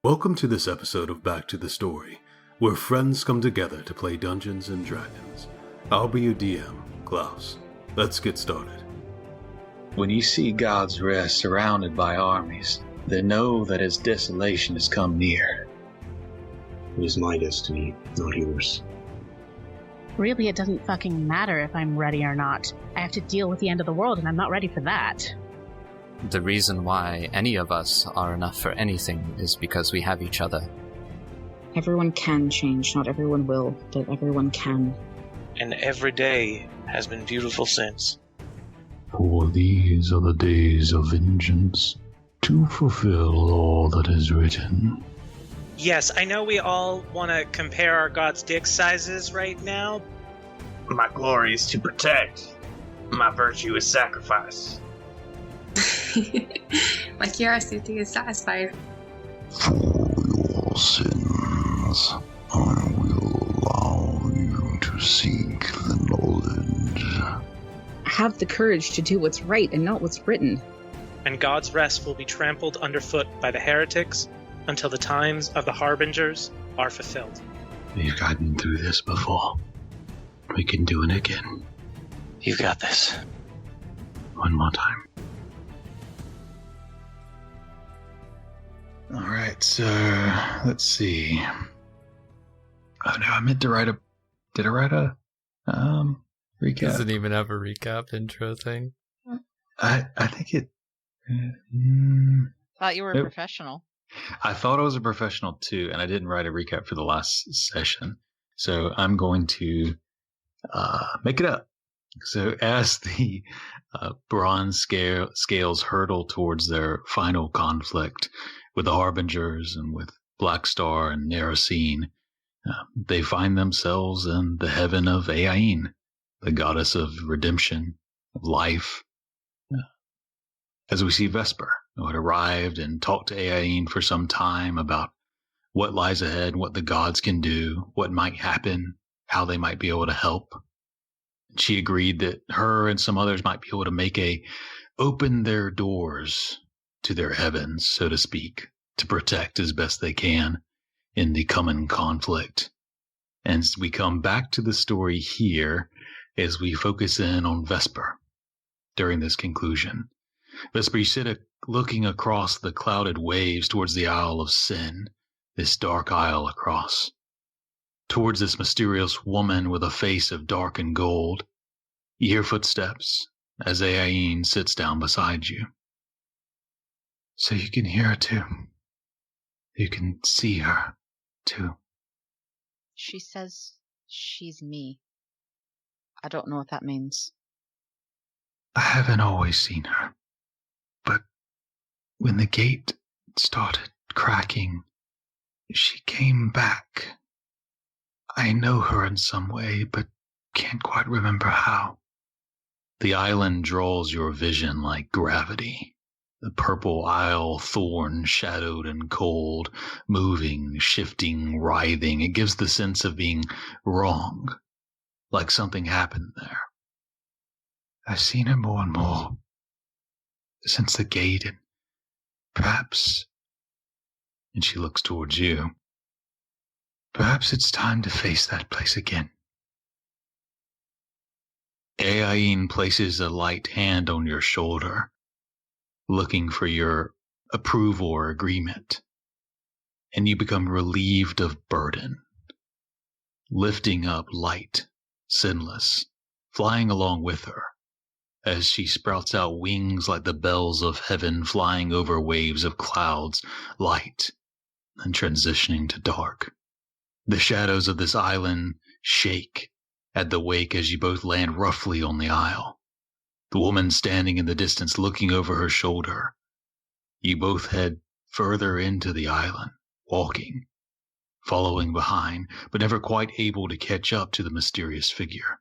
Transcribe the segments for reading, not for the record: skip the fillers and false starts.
Welcome to this episode of Back to the Story, where friends come together to play Dungeons and Dragons. I'll be your DM, Klaus. Let's get started. When you see God's rest surrounded by armies, then know that his desolation has come near. It is my destiny, not yours. Really, it doesn't fucking matter if I'm ready or not. I have to deal with the end of the world, and I'm not ready for that. The reason why any of us are enough for anything is because we have each other. Everyone can change, not everyone will, but everyone can. And every day has been beautiful since. For these are the days of vengeance, to fulfill all that is written. Yes, I know we all want to compare our god's dick sizes right now. My glory is to protect. My virtue is sacrifice. My curiosity is satisfied. For your sins, I will allow you to seek the knowledge. Have the courage to do what's right and not what's written. And God's rest will be trampled underfoot by the heretics until the times of the harbingers are fulfilled. We've gotten through this before. We can do it again. You got this. One more time. Alright, so let's see. Oh no, I meant to write a... Did I write a recap? Doesn't even have a recap intro thing. I think it... Thought you were a professional. I thought I was a professional too, and I didn't write a recap for the last session. So I'm going to make it up. So as the bronze scales hurtle towards their final conflict with the Harbingers and with Black Star and Narosine, they find themselves in the heaven of Aine, the goddess of redemption, of life. As we see Vesper, who had arrived and talked to Aine for some time about what lies ahead, what the gods can do, what might happen, how they might be able to help. She agreed that her and some others might be able to open their doors to their heavens, so to speak, to protect as best they can in the coming conflict. And we come back to the story here as we focus in on Vesper during this conclusion. Vesper, you sit looking across the clouded waves towards the Isle of Sin, this dark isle across, towards this mysterious woman with a face of dark and gold. You hear footsteps as Aine sits down beside you. So you can hear her too. You can see her too. She says she's me. I don't know what that means. I haven't always seen her, but when the gate started cracking, she came back. I know her in some way, but can't quite remember how. The island draws your vision like gravity. The purple isle thorn shadowed and cold, moving, shifting, writhing. It gives the sense of being wrong, like something happened there. I've seen her more and more since the gate, and perhaps, and she looks towards you, perhaps it's time to face that place again. Aine places a light hand on your shoulder, looking for your approval or agreement, and you become relieved of burden, lifting up light, sinless, flying along with her, as she sprouts out wings like the bells of heaven flying over waves of clouds, light, and transitioning to dark. The shadows of this island shake at the wake as you both land roughly on the isle. The woman standing in the distance looking over her shoulder. You both head further into the island, walking, following behind, but never quite able to catch up to the mysterious figure.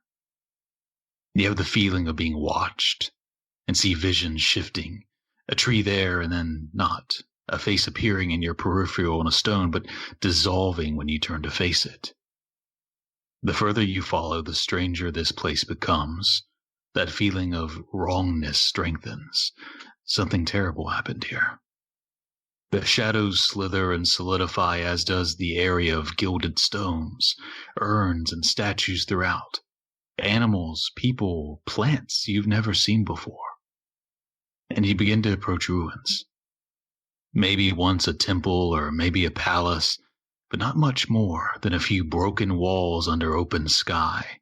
You have the feeling of being watched and see visions shifting, a tree there and then not, a face appearing in your peripheral on a stone, but dissolving when you turn to face it. The further you follow, the stranger this place becomes. That feeling of wrongness strengthens. Something terrible happened here. The shadows slither and solidify, as does the area of gilded stones, urns and statues throughout. Animals, people, plants you've never seen before. And you begin to approach ruins. Maybe once a temple or maybe a palace, but not much more than a few broken walls under open sky.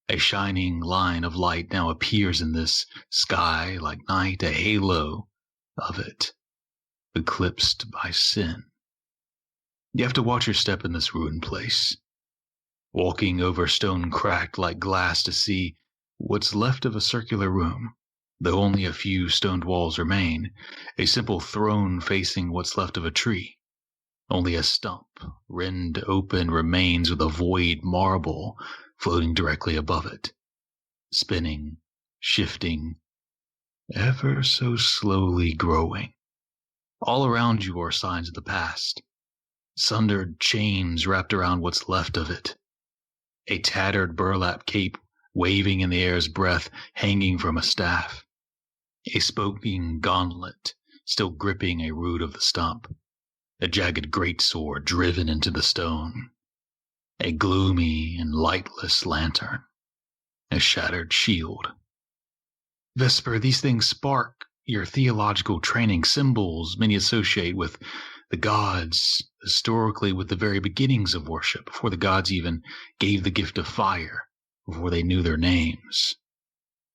A shining line of light now appears in this sky like night, a halo of it, eclipsed by sin. You have to watch your step in this ruined place, walking over stone cracked like glass to see what's left of a circular room, though only a few stoned walls remain, a simple throne facing what's left of a tree. Only a stump, rend open, remains with a void marble floating directly above it, spinning, shifting, ever so slowly growing. All around you are signs of the past, sundered chains wrapped around what's left of it, a tattered burlap cape waving in the air's breath hanging from a staff, a smoking gauntlet still gripping a root of the stump, a jagged greatsword driven into the stone, a gloomy and lightless lantern, a shattered shield. Vesper, these things spark your theological training, symbols many associate with the gods, historically with the very beginnings of worship, before the gods even gave the gift of fire, before they knew their names.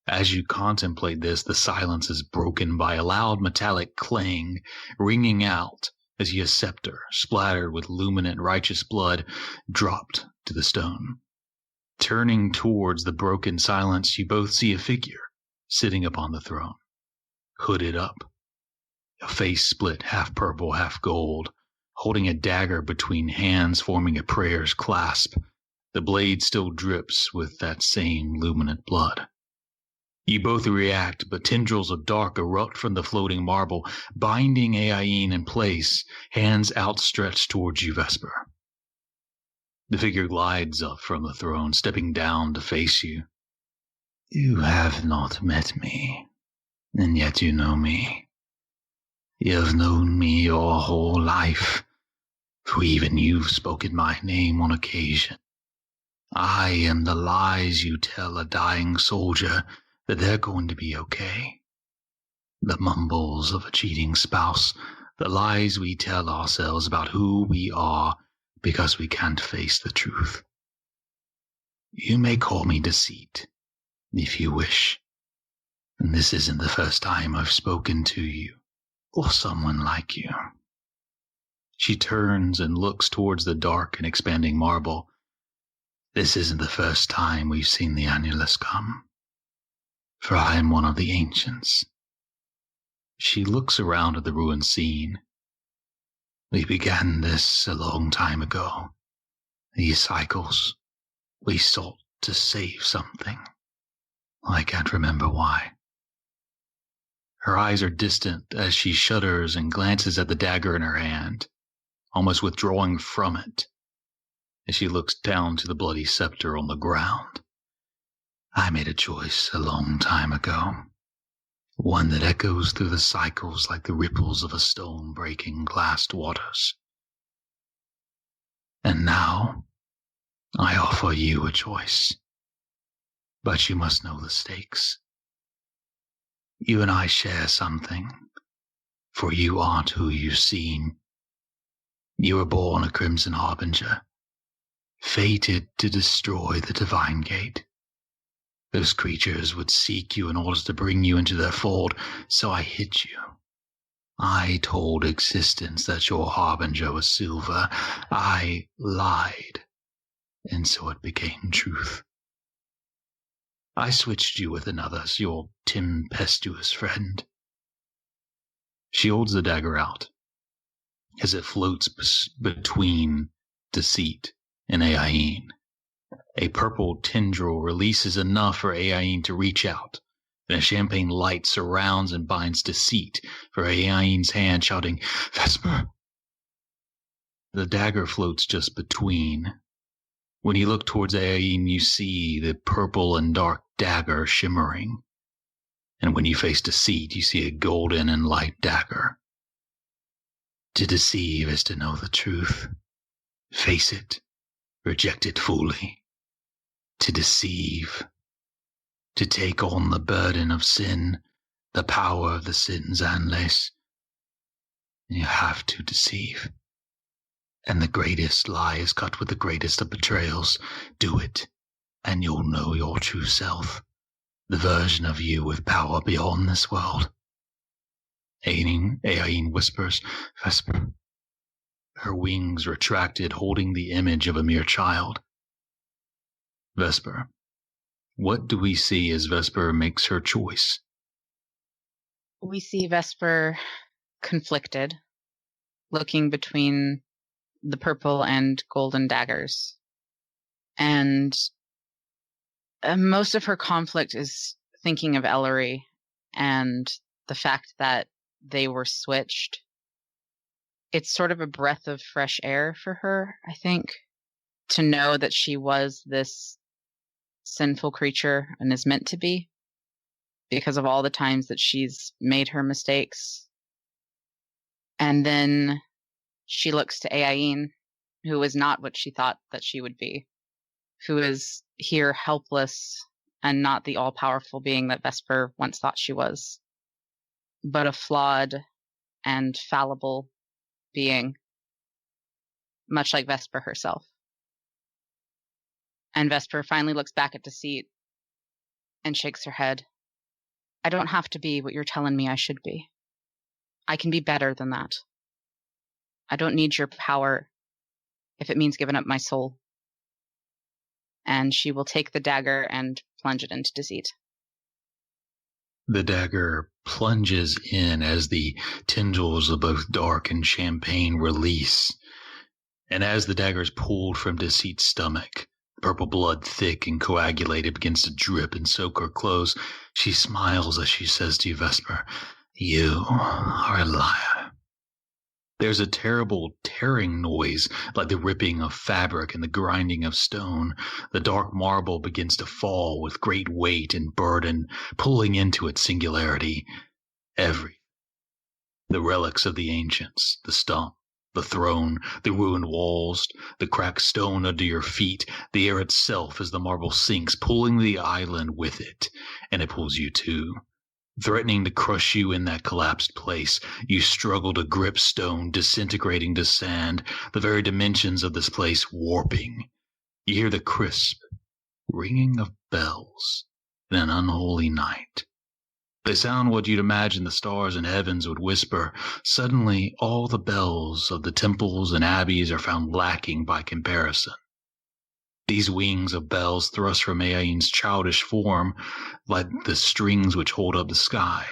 As you contemplate this, the silence is broken by a loud metallic clang ringing out as a scepter, splattered with luminant righteous blood, dropped to the stone. Turning towards the broken silence, you both see a figure sitting upon the throne, hooded up, a face split half purple, half gold, holding a dagger between hands forming a prayer's clasp. The blade still drips with that same luminant blood. You both react, but tendrils of dark erupt from the floating marble, binding Aine in place, hands outstretched towards you, Vesper. The figure glides up from the throne, stepping down to face you. You have not met me, and yet you know me. You have known me your whole life, for even you've spoken my name on occasion. I am the lies you tell a dying soldier that they're going to be okay. The mumbles of a cheating spouse, the lies we tell ourselves about who we are because we can't face the truth. You may call me deceit, if you wish, and this isn't the first time I've spoken to you, or someone like you. She turns and looks towards the dark and expanding marble. This isn't the first time we've seen the Annulus come, for I am one of the ancients. She looks around at the ruined scene. We began this a long time ago. These cycles. We sought to save something. I can't remember why. Her eyes are distant as she shudders and glances at the dagger in her hand, almost withdrawing from it, as she looks down to the bloody scepter on the ground. I made a choice a long time ago, one that echoes through the cycles like the ripples of a stone breaking glassed waters. And now, I offer you a choice. But you must know the stakes. You and I share something, for you aren't who you seem. You were born a Crimson Harbinger, fated to destroy the Divine Gate. Those creatures would seek you in order to bring you into their fold, so I hid you. I told existence that your Harbinger was silver. I lied, and so it became truth. I switched you with another, your tempestuous friend. She holds the dagger out, as it floats between deceit and Aine. A purple tendril releases enough for Aine to reach out, and a champagne light surrounds and binds deceit for Aine's hand, shouting, Vesper! The dagger floats just between. When you look towards Aine, you see the purple and dark dagger shimmering. And when you face deceit, you see a golden and light dagger. To deceive is to know the truth. Face it. Reject it fully. To deceive. To take on the burden of sin, the power of the sin's Annulus. You have to deceive. And the greatest lie is cut with the greatest of betrayals. Do it, and you'll know your true self. The version of you with power beyond this world. Aine whispers, Vesper. Her wings retracted, holding the image of a mere child. Vesper. What do we see as Vesper makes her choice? We see Vesper conflicted, looking between the purple and golden daggers. And most of her conflict is thinking of Ellery and the fact that they were switched. It's sort of a breath of fresh air for her, I think, to know that she was this sinful creature and is meant to be, because of all the times that she's made her mistakes. And then she looks to Aine, who is not what she thought that she would be, who is here helpless and not the all-powerful being that Vesper once thought she was, but a flawed and fallible being, much like Vesper herself. And Vesper finally looks back at Deceit and shakes her head. I don't have to be what you're telling me I should be. I can be better than that. I don't need your power if it means giving up my soul. And she will take the dagger and plunge it into Deceit. The dagger plunges in as the tendrils of both dark and champagne release. And as the dagger is pulled from Deceit's stomach, purple blood thick and coagulated begins to drip and soak her clothes. She smiles as she says to you, Vesper, you are a liar. There's a terrible tearing noise, like the ripping of fabric and the grinding of stone. The dark marble begins to fall with great weight and burden, pulling into its singularity everything. The relics of the ancients, the stump, the throne, the ruined walls, the cracked stone under your feet, the air itself as the marble sinks, pulling the island with it, and it pulls you too. Threatening to crush you in that collapsed place, you struggle to grip stone, disintegrating to sand, the very dimensions of this place warping. You hear the crisp ringing of bells in an unholy night. They sound what you'd imagine the stars in heavens would whisper. Suddenly, all the bells of the temples and abbeys are found lacking by comparison. These wings of bells thrust from Aine's childish form like the strings which hold up the sky.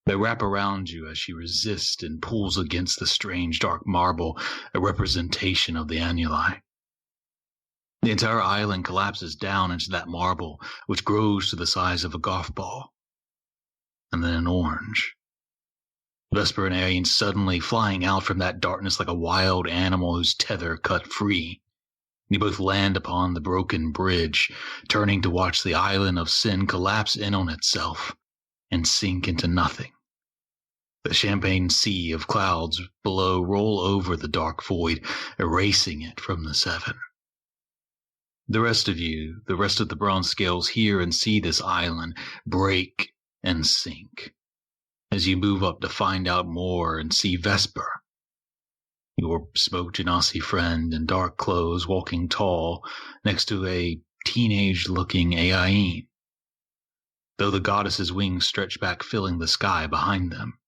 They wrap around you as she resists and pulls against the strange dark marble, a representation of the Annuli. The entire island collapses down into that marble, which grows to the size of a golf ball. And then an orange. Vesper and Aine suddenly flying out from that darkness like a wild animal whose tether cut free. You both land upon the broken bridge, turning to watch the island of sin collapse in on itself and sink into nothing. The champagne sea of clouds below roll over the dark void, erasing it from the seven. The rest of you, the rest of the bronze scales, hear and see this island break and sink as you move up to find out more and see Vesper, your smoke genasi friend in dark clothes, walking tall next to a teenage-looking Aine, though the goddess's wings stretch back, filling the sky behind them.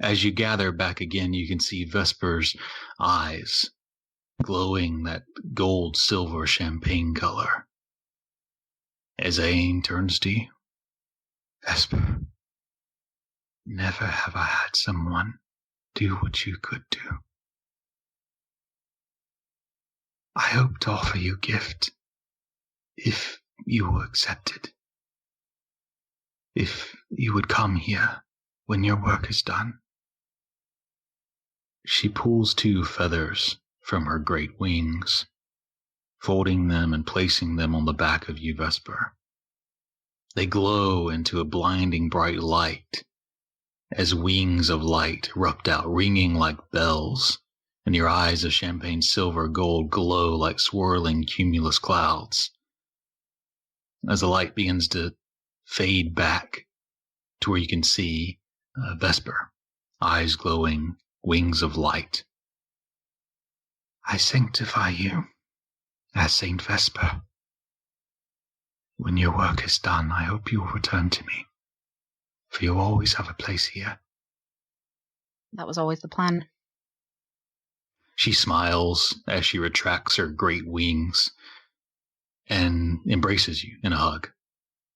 As you gather back again, you can see Vesper's eyes glowing that gold-silver champagne color. As Aine turns to you, Vesper, never have I had someone do what you could do. I hope to offer you a gift, if you will accept it. If you would come here when your work is done. She pulls 2 feathers from her great wings, folding them and placing them on the back of you, Vesper. They glow into a blinding bright light as wings of light erupt out, ringing like bells, and your eyes of champagne silver gold glow like swirling cumulus clouds. As the light begins to fade back to where you can see Vesper, eyes glowing, wings of light. I sanctify you as Saint Vesper. When your work is done, I hope you will return to me, for you always have a place here. That was always the plan. She smiles as she retracts her great wings and embraces you in a hug.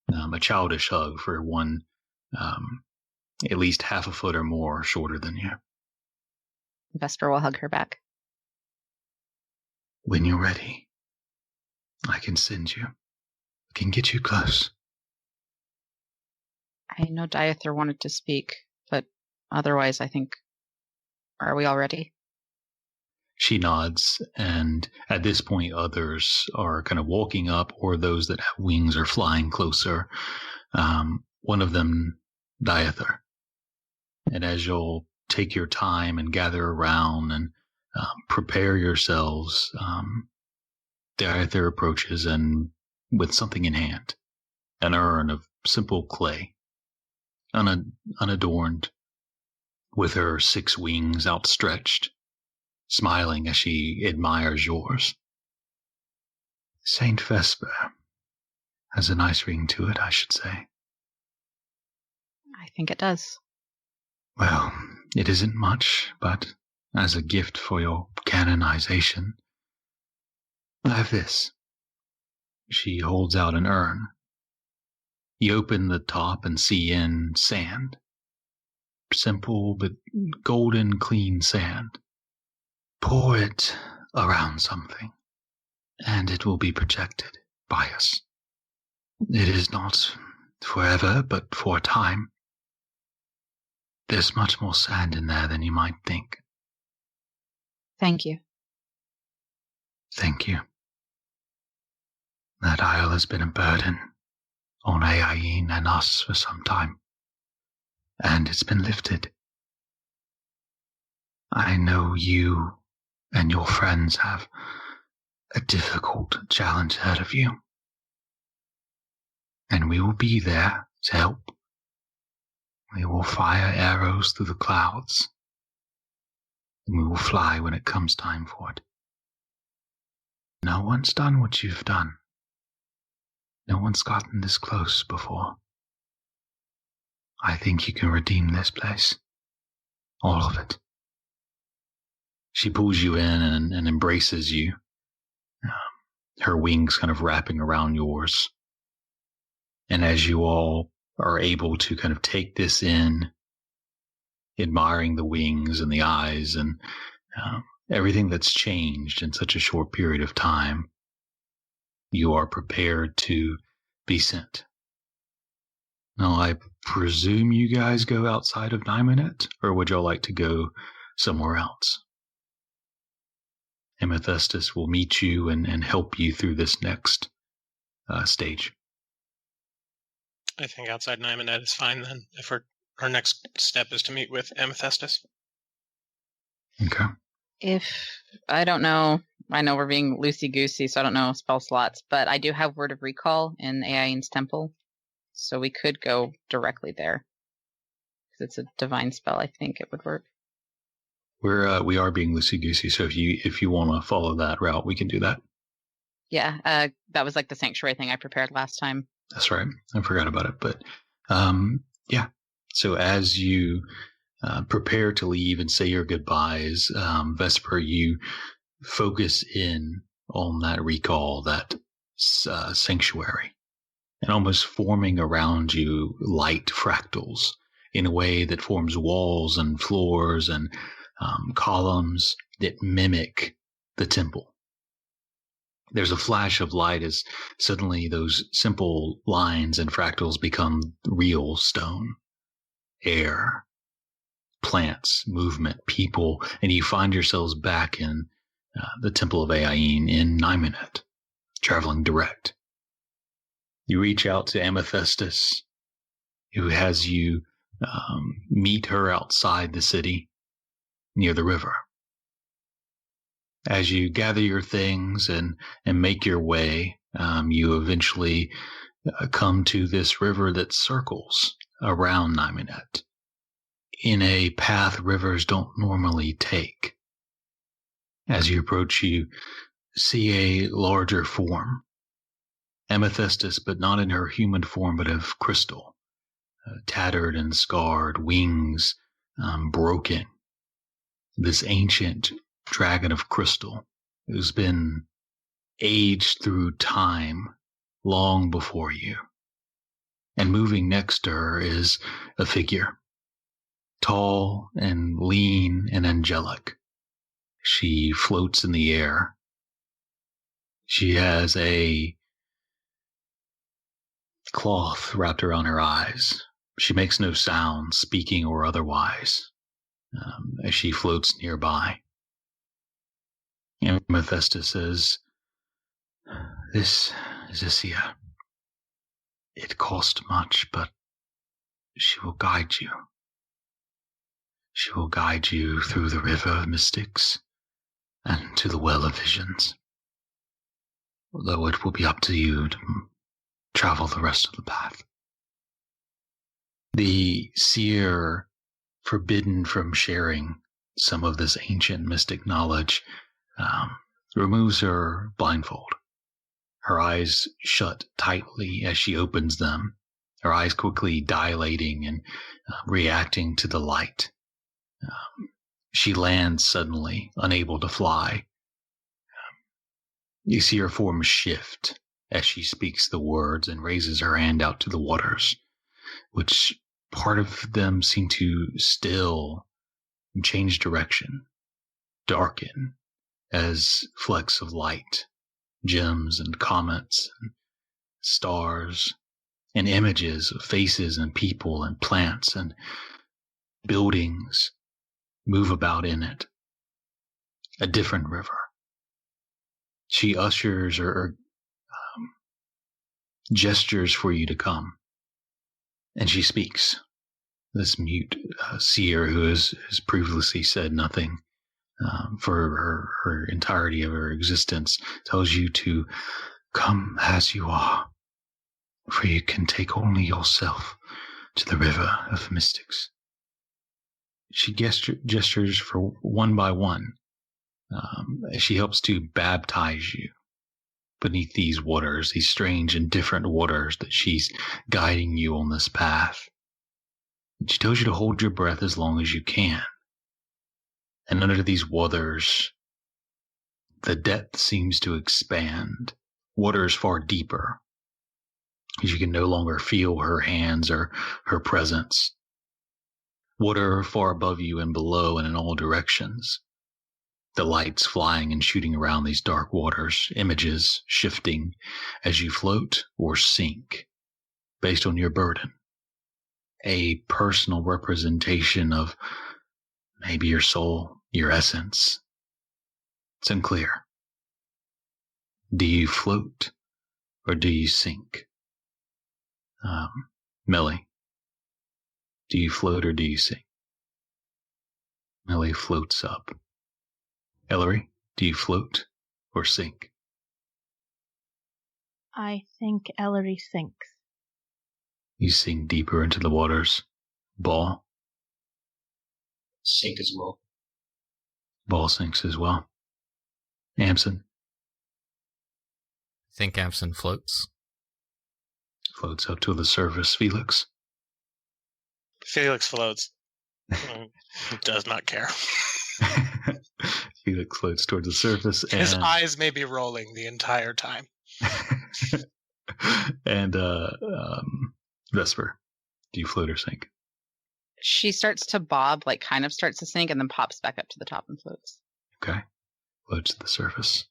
A childish hug for one at least half a foot or more shorter than you. Vesper will hug her back. When you're ready, I can send you. I can get you close. I know Diether wanted to speak, but otherwise I think... Are we all ready? She nods, and at this point others are kind of walking up, or those that have wings are flying closer. One of them, Diether. And as you'll take your time and gather around and prepare yourselves, Diether approaches and with something in hand, an urn of simple clay, unadorned, with her 6 wings outstretched, smiling as she admires yours. Saint Vesper has a nice ring to it, I should say. I think it does. Well, it isn't much, but as a gift for your canonization, I have this. She holds out an urn. You open the top and see in sand. Simple but golden clean sand. Pour it around something, and it will be protected by us. It is not forever, but for a time. There's much more sand in there than you might think. Thank you. Thank you. That isle has been a burden on Aine and us for some time, and it's been lifted. I know you and your friends have a difficult challenge ahead of you, and we will be there to help. We will fire arrows through the clouds, and we will fly when it comes time for it. No one's done what you've done. No one's gotten this close before. I think you can redeem this place. All of it. She pulls you in and embraces you, her wings kind of wrapping around yours. And as you all are able to kind of take this in, admiring the wings and the eyes and everything that's changed in such a short period of time, you are prepared to be sent. Now, I presume you guys go outside of Nymonet, or would y'all like to go somewhere else? Amethystus will meet you and help you through this next stage. I think outside Nymonet is fine then, if our next step is to meet with Amethystus. Okay. I don't know, I know we're being loosey-goosey, so I don't know spell slots, but I do have Word of Recall in Aine's temple, so we could go directly there. Because it's a divine spell, I think it would work. We are being loosey-goosey, so if you want to follow that route, we can do that. Yeah, that was like the sanctuary thing I prepared last time. That's right. I forgot about it, but yeah. So as you prepare to leave and say your goodbyes, Vesper, you focus in on that recall, that sanctuary, and almost forming around you light fractals in a way that forms walls and floors and columns that mimic the temple. There's a flash of light as suddenly those simple lines and fractals become real stone, air, plants, movement, people, and you find yourselves back in the Temple of Aine in Nymonet, traveling direct. You reach out to Amethystus, who has you meet her outside the city near the river. As you gather your things and make your way, you eventually come to this river that circles around Nymanet in a path rivers don't normally take. As you approach, you see a larger form, Amethystis, but not in her human form, but of crystal, tattered and scarred, wings broken. This ancient dragon of crystal who's been aged through time long before you. And moving next to her is a figure, tall and lean and angelic. She floats in the air. She has a cloth wrapped around her eyes. She makes no sound, speaking or otherwise, as she floats nearby. Amethystis says, "This is Isia. It cost much, but she will guide you. She will guide you through the river of mystics and to the well of visions. Although it will be up to you to travel the rest of the path." The seer, forbidden from sharing some of this ancient mystic knowledge, removes her blindfold. Her eyes shut tightly as she opens them, her eyes quickly dilating and reacting to the light. She lands suddenly, unable to fly. You see her form shift as she speaks the words and raises her hand out to the waters, which part of them seem to still and change direction, darken as flecks of light, gems and comets and stars and images of faces and people and plants and buildings move about in it. A different river. She ushers or gestures for you to come. And she speaks. This mute seer who has previously said nothing for her entirety of her existence tells you to come as you are, for you can take only yourself to the river of mystics. She gestures for one by one. She helps to baptize you beneath these waters, these strange and different waters that she's guiding you on this path. And she tells you to hold your breath as long as you can. And under these waters, the depth seems to expand. Waters far deeper, because you can no longer feel her hands or her presence. Water far above you and below and in all directions. The lights flying and shooting around these dark waters, images shifting as you float or sink based on your burden. A personal representation of maybe your soul, your essence. It's unclear. Do you float or do you sink? Meli, do you float or do you sink? Meli floats up. Ellery, do you float or sink? I think Ellery sinks. You sink deeper into the waters. Ball? Sink as well. Ball sinks as well. Amsen? I think Amsen floats. Floats up to the surface. Felix? Felix floats. Does not care. Felix floats towards the surface. And his eyes may be rolling the entire time. And Vesper, do you float or sink? She starts to bob, like kind of starts to sink, and then pops back up to the top and floats. Okay. Floats to the surface.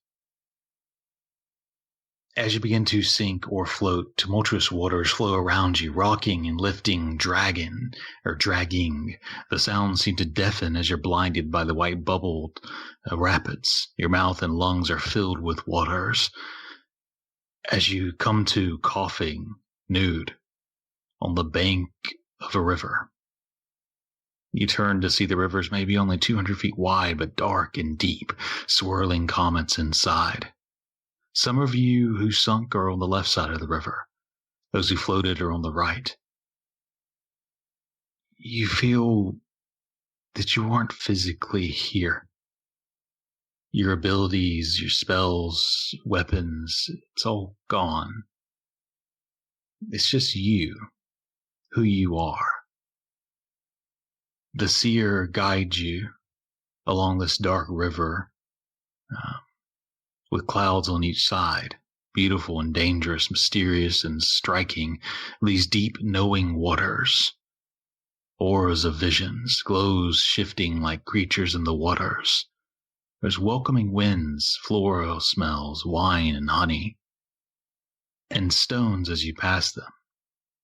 As you begin to sink or float, tumultuous waters flow around you, rocking and lifting, dragging. The sounds seem to deafen as you're blinded by the white bubbled rapids. Your mouth and lungs are filled with waters. As you come to coughing, nude, on the bank of a river, You turn to see the river's maybe only 200 feet wide, but dark and deep, swirling comets inside. Some of you who sunk are on the left side of the river. Those who floated are on the right. You feel that you aren't physically here. Your abilities, your spells, weapons, it's all gone. It's just you, who you are. The seer guides you along this dark river with clouds on each side, beautiful and dangerous, mysterious and striking, these deep knowing waters, auras of visions, glows shifting like creatures in the waters. There's welcoming winds, floral smells, wine and honey, and stones as you pass them,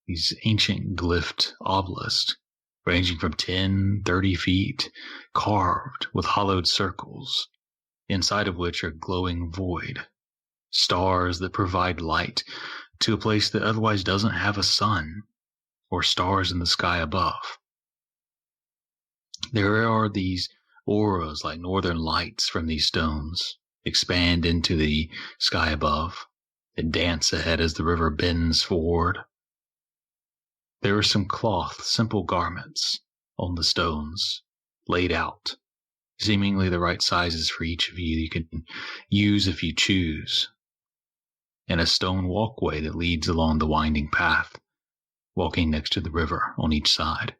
these ancient glyphed obelisks, ranging from 10, 30 feet, carved with hollowed circles, inside of which are glowing void, stars that provide light to a place that otherwise doesn't have a sun or stars in the sky above. There are these auras like northern lights from these stones, expand into the sky above, and dance ahead as the river bends forward. There are some cloth, simple garments on the stones, laid out, seemingly the right sizes for each of you can use if you choose, and a stone walkway that leads along the winding path, walking next to the river on each side.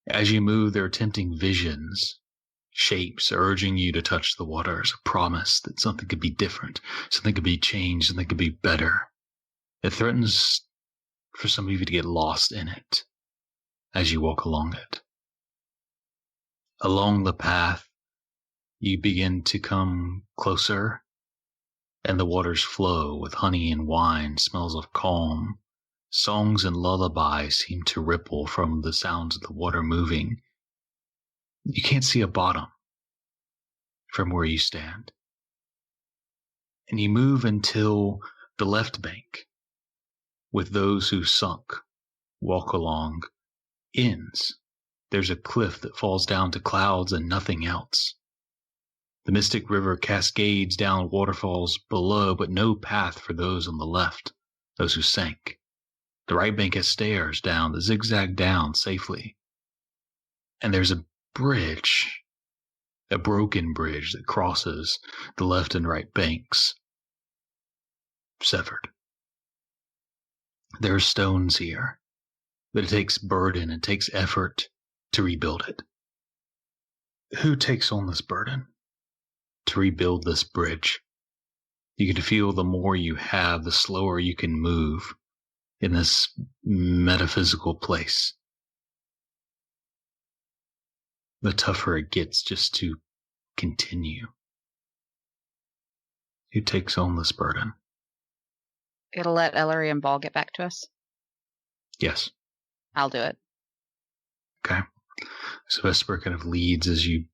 As you move, there are tempting visions, shapes urging you to touch the waters, a promise that something could be different, something could be changed, something could be better. It threatens for some of you to get lost in it as you walk along it. Along the path, you begin to come closer, and the waters flow with honey and wine, smells of calm. Songs and lullabies seem to ripple from the sounds of the water moving. You can't see a bottom from where you stand. And you move until the left bank, with those who sunk, walk along, ends. There's a cliff that falls down to clouds and nothing else. The mystic river cascades down waterfalls below, but no path for those on the left, those who sank. The right bank has stairs down that zigzag down safely. And there's a bridge, a broken bridge that crosses the left and right banks, severed. There are stones here, but it takes burden, it takes effort to rebuild it. Who takes on this burden to rebuild this bridge? You can feel the more you have, the slower you can move in this metaphysical place. The tougher it gets just to continue. Who takes on this burden? It'll let Ellery and Ball get back to us? Yes. I'll do it. Okay. So Vesper kind of leads as you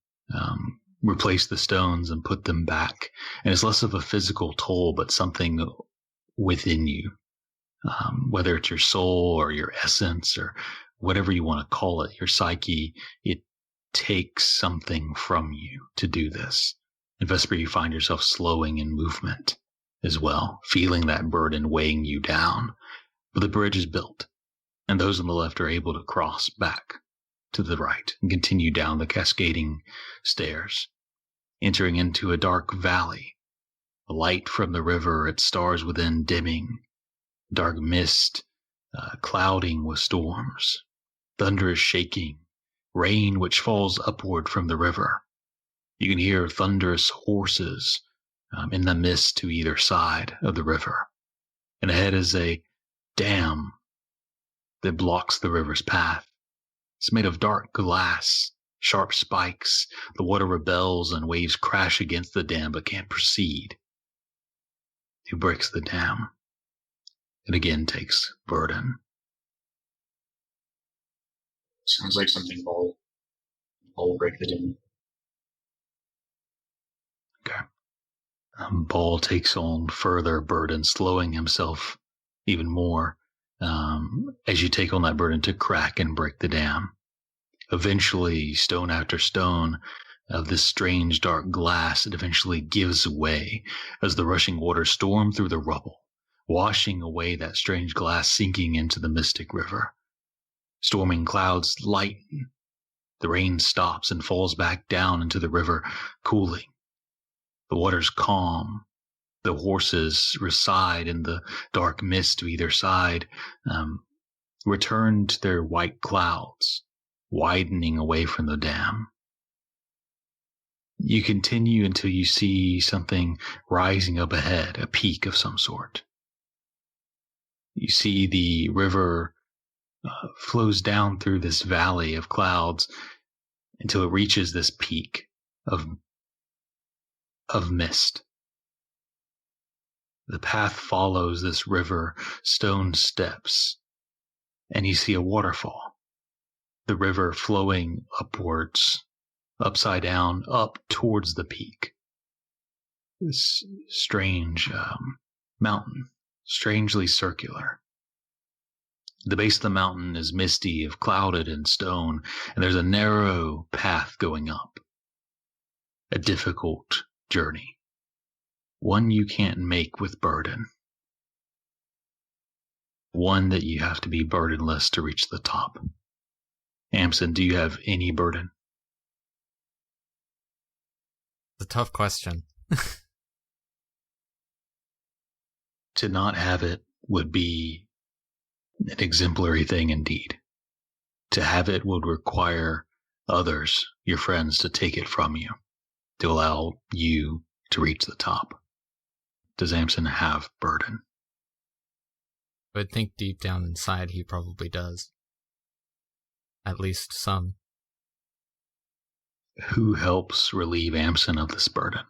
replace the stones and put them back. And it's less of a physical toll, but something within you. Whether it's your soul or your essence or whatever you want to call it, your psyche, it takes something from you to do this. In Vesper, you find yourself slowing in movement as well, feeling that burden weighing you down. But the bridge is built, and those on the left are able to cross back to the right and continue down the cascading stairs, entering into a dark valley. The light from the river, its stars within dimming, dark mist clouding with storms, thunderous shaking, rain which falls upward from the river. You can hear thunderous horses in the mist to either side of the river. And ahead is a dam that blocks the river's path. It's made of dark glass, sharp spikes. The water rebels and waves crash against the dam but can't proceed. Who breaks the dam? It again takes burden. Sounds like something Ball will break the dam. Okay. Ball takes on further burden, slowing himself even more. as you take on that burden to crack and break the dam. Eventually, stone after stone of this strange dark glass, it eventually gives way as the rushing waters storm through the rubble, washing away that strange glass, sinking into the mystic river. Storming clouds lighten. The rain stops and falls back down into the river, cooling. The water's calm. The horses reside in the dark mist to either side, return to their white clouds, widening away from the dam. You continue until you see something rising up ahead, a peak of some sort. You see the river flows down through this valley of clouds until it reaches this peak of mist. The path follows this river, stone steps, and you see a waterfall. The river flowing upwards, upside down, up towards the peak. This strange mountain, strangely circular. The base of the mountain is misty, of clouded and stone, and there's a narrow path going up. A difficult journey. One you can't make with burden. One that you have to be burdenless to reach the top. Amsen, do you have any burden? It's a tough question. To not have it would be an exemplary thing indeed. To have it would require others, your friends, to take it from you, to allow you to reach the top. Does Amsen have burden? I would think deep down inside he probably does. At least some. Who helps relieve Amsen of this burden?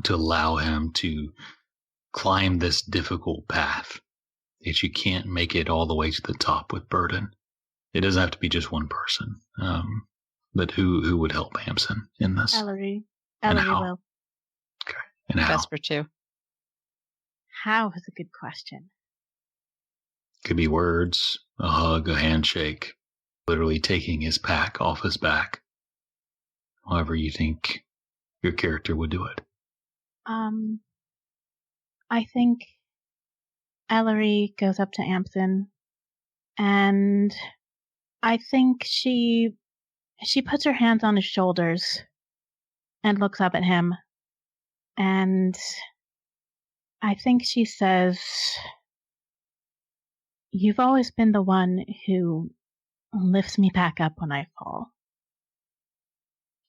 To allow him to climb this difficult path that you can't make it all the way to the top with burden. It doesn't have to be just one person. But who would help Amsen in this? Ellery. And Ellery how? will. Okay. And how? Vesper too. How is a good question. Could be words, a hug, a handshake, literally taking his pack off his back. However you think your character would do it. I think Ellery goes up to Amsen, and I think she puts her hands on his shoulders and looks up at him, and I think she says, "You've always been the one who lifts me back up when I fall.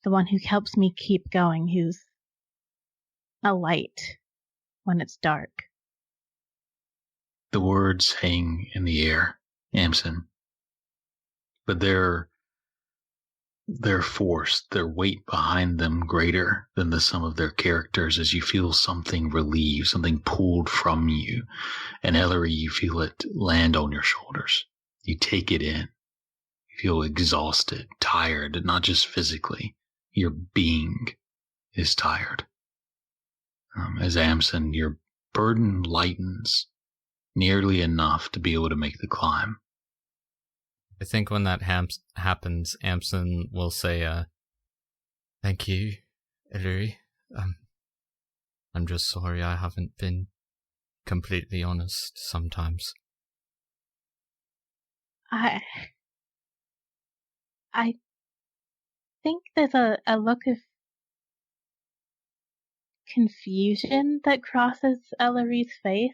The one who helps me keep going, who's a light when it's dark." The words hang in the air, Amsen. But their force, their weight behind them greater than the sum of their characters as you feel something relieved, something pulled from you. And Ellery, you feel it land on your shoulders. You take it in. You feel exhausted, tired, not just physically. Your being is tired. As Amsen, your burden lightens nearly enough to be able to make the climb. I think when that happens, Amsen will say, "Thank you, Ellery. I'm just sorry I haven't been completely honest sometimes." I think there's a look of confusion that crosses Ellery's face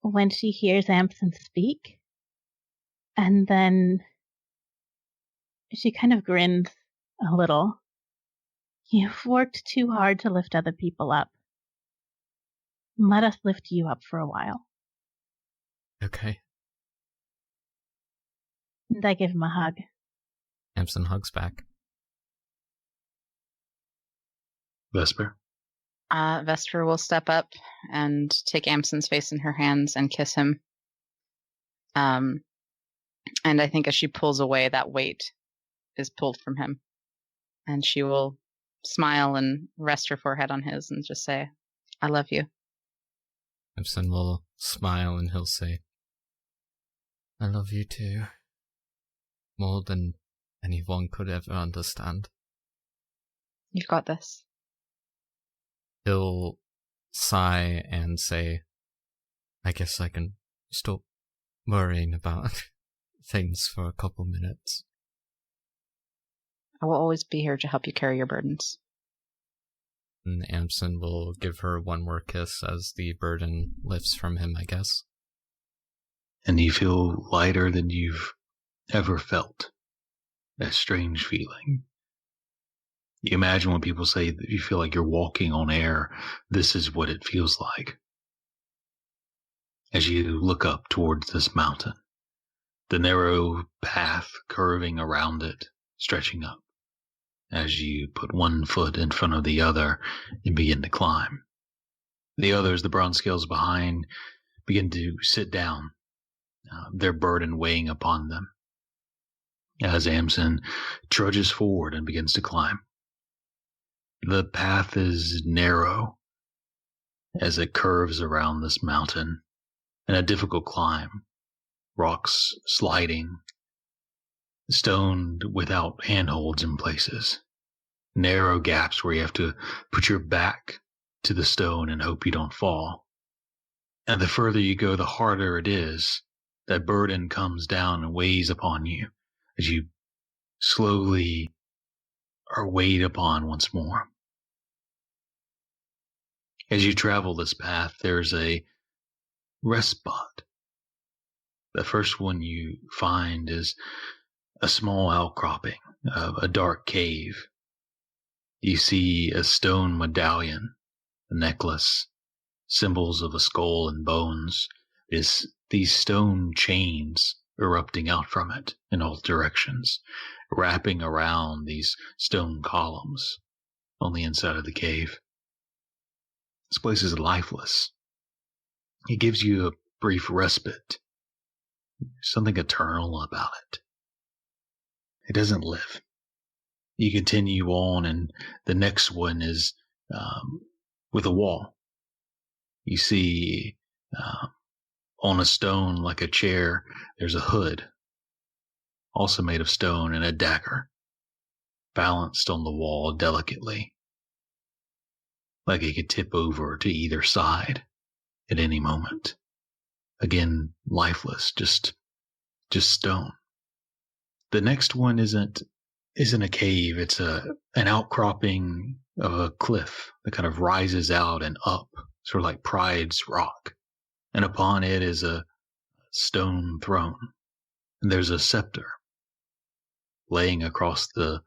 when she hears Amsen speak. And then she kind of grins a little. "You've worked too hard to lift other people up. Let us lift you up for a while." Okay. And I give him a hug. Amsen hugs back. Vesper? Vesper will step up and take Amsen's face in her hands and kiss him. And I think as she pulls away, that weight is pulled from him. And she will smile and rest her forehead on his and just say, "I love you." Amsen will smile and he'll say, I love you too. More than anyone could ever understand. You've got this. He'll sigh and say, I guess I can stop worrying about things for a couple minutes. I will always be here to help you carry your burdens. And Amsen will give her one more kiss as the burden lifts from him, I guess. And you feel lighter than you've ever felt. That strange feeling. You imagine when people say that you feel like you're walking on air, this is what it feels like. As you look up towards this mountain, the narrow path curving around it, stretching up, as you put one foot in front of the other and begin to climb. The others, the bronze scales behind, begin to sit down, their burden weighing upon them, as Amsen trudges forward and begins to climb. The path is narrow as it curves around this mountain, and a difficult climb, rocks sliding, stone without handholds in places, narrow gaps where you have to put your back to the stone and hope you don't fall. And the further you go, the harder it is. That burden comes down and weighs upon you as you slowly are weighed upon once more. As you travel this path, there's a rest spot. The first one you find is a small outcropping of a dark cave. You see a stone medallion, a necklace, symbols of a skull and bones. These stone chains erupting out from it in all directions, wrapping around these stone columns on the inside of the cave. This place is lifeless. It gives you a brief respite, something eternal about it. It doesn't live. You continue on, and the next one is with a wall. You see on a stone like a chair, there's a hood, also made of stone, and a dagger, balanced on the wall delicately, like it could tip over to either side at any moment. Again, lifeless, just stone. The next one isn't a cave, it's an outcropping of a cliff that kind of rises out and up, sort of like Pride's Rock. And upon it is a stone throne. And there's a scepter laying across the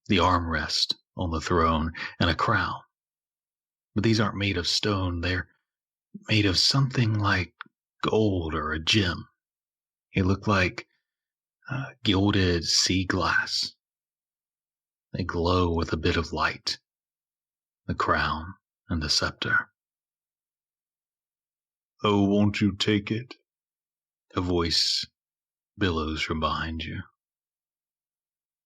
armrest on the throne, and a crown. But these aren't made of stone, they're made of something like gold or a gem. They look like gilded sea glass. They glow with a bit of light. The crown and the scepter. Oh, won't you take it? A voice billows from behind you.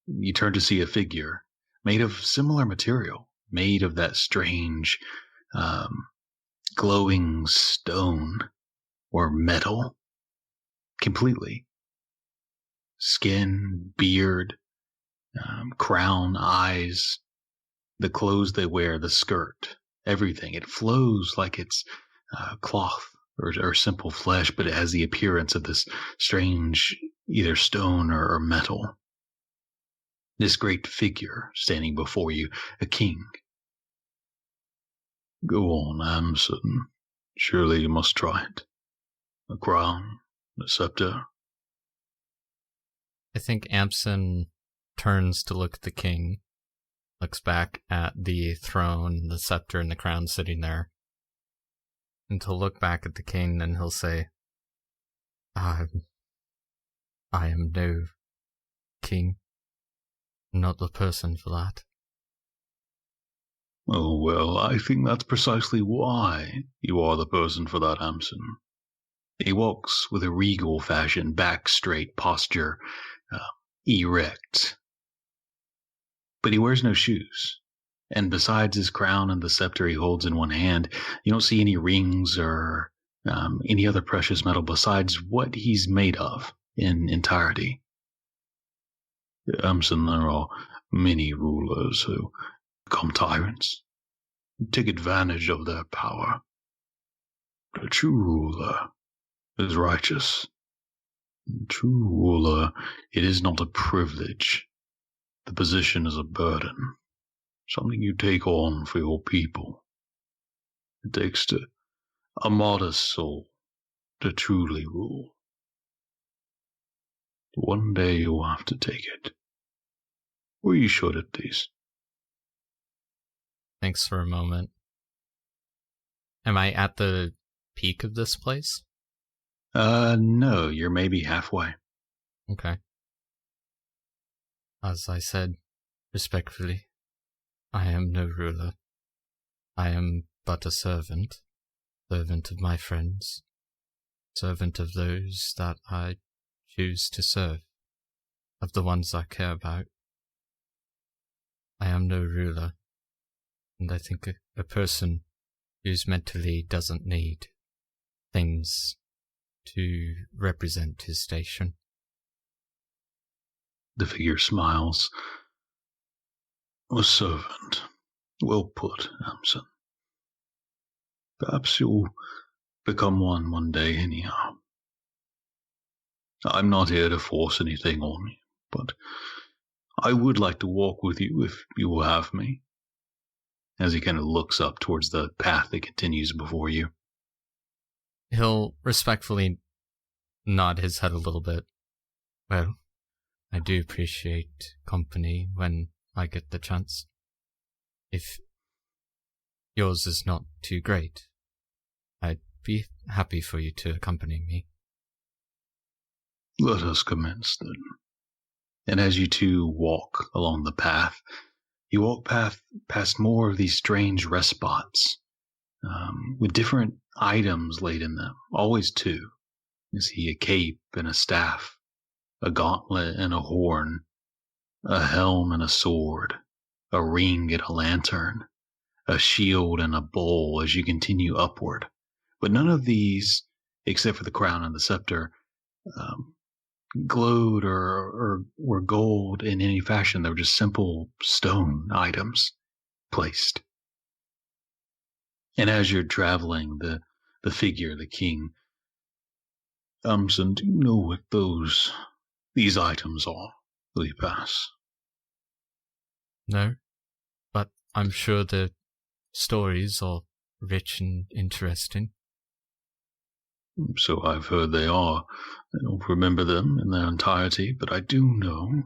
You turn to see a figure made of similar material, made of that strange, glowing stone or metal, completely. Skin, beard, crown, eyes, the clothes they wear, the skirt, everything. It flows like it's cloth or simple flesh, but it has the appearance of this strange, either stone or metal. This great figure standing before you, a king. Go on, Amsen. Surely you must try it. A crown, a scepter. I think Amsen turns to look at the king, looks back at the throne, the scepter, and the crown sitting there. And to look back at the king, and he'll say, I am no king. I'm not the person for that. Oh, well, I think that's precisely why you are the person for that, Amsen. He walks with a regal fashion, back straight, posture erect. But he wears no shoes. And besides his crown and the scepter he holds in one hand, you don't see any rings or any other precious metal besides what he's made of in entirety. Amsen, there are many rulers who become tyrants, take advantage of their power. The true ruler is righteous. The true ruler, it is not a privilege. The position is a burden, something you take on for your people. It takes a modest soul to truly rule. One day you'll have to take it. Or you should, at least. Thanks for a moment. Am I at the peak of this place? No, you're maybe halfway. Okay. As I said, respectfully, I am no ruler. I am but a servant of my friends, servant of those that I choose to serve, of the ones I care about. I am no ruler, and I think a person who's mentally doesn't need things to represent his station. The figure smiles. A servant. Well put, Amsen. Perhaps you'll become one day anyhow. I'm not here to force anything on you, but I would like to walk with you if you will have me. As he kind of looks up towards the path that continues before you. He'll respectfully nod his head a little bit. Well, I do appreciate company when I get the chance. If yours is not too great, I'd be happy for you to accompany me. Let us commence then. And as you two walk along the path, you walk past more of these strange rest spots, with different items laid in them, always two. You see a cape and a staff, a gauntlet and a horn, a helm and a sword, a ring and a lantern, a shield and a bowl as you continue upward. But none of these, except for the crown and the scepter, glowed or were gold in any fashion. They were just simple stone items placed. And as you're traveling, the figure, the king, Amsen, do you know what these items are? Will you pass? No, but I'm sure the stories are rich and interesting. So I've heard they are. I don't remember them in their entirety, but I do know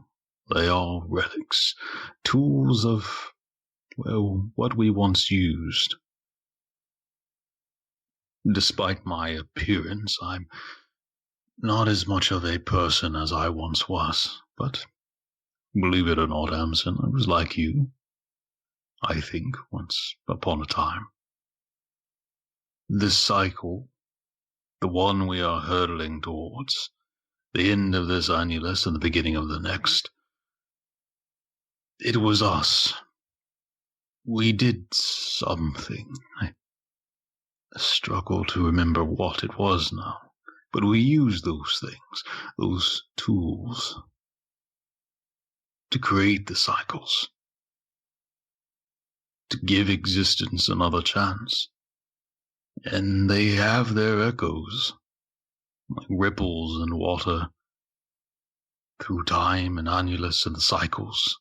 they are relics, tools of, well, what we once used. Despite my appearance, I'm not as much of a person as I once was, but believe it or not, Amsen, I was like you, I think, once upon a time. This cycle, the one we are hurtling towards, the end of this Annulus and the beginning of the next, it was us. We did something. I struggle to remember what it was now, but we used those things, those tools, to create the cycles, to give existence another chance. And they have their echoes, like ripples in water, through time and Annulus and the cycles.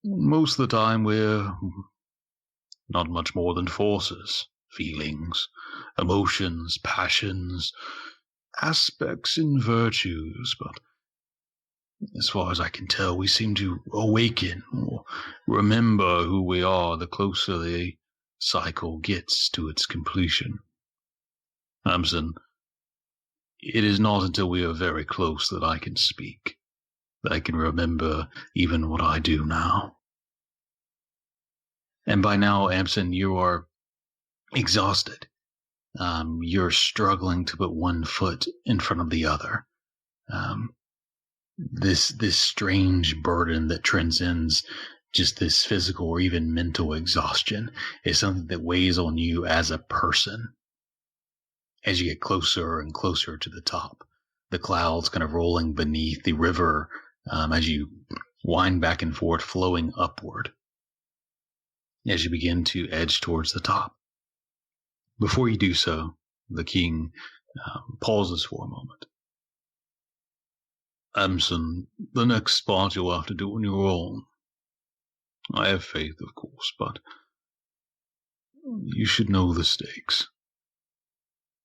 Most of the time we're not much more than forces, feelings, emotions, passions, aspects and virtues, but as far as I can tell, we seem to awaken or remember who we are the closer the cycle gets to its completion. Amsen, it is not until we are very close that I can speak, that I can remember even what I do now. And by now, Amsen, you are exhausted. You're struggling to put one foot in front of the other. This strange burden that transcends just this physical or even mental exhaustion is something that weighs on you as a person. As you get closer and closer to the top, the clouds kind of rolling beneath the river as you wind back and forth, flowing upward as you begin to edge towards the top. Before you do so, the king pauses for a moment. Amsen, the next spot you'll have to do on your own. I have faith, of course, but you should know the stakes.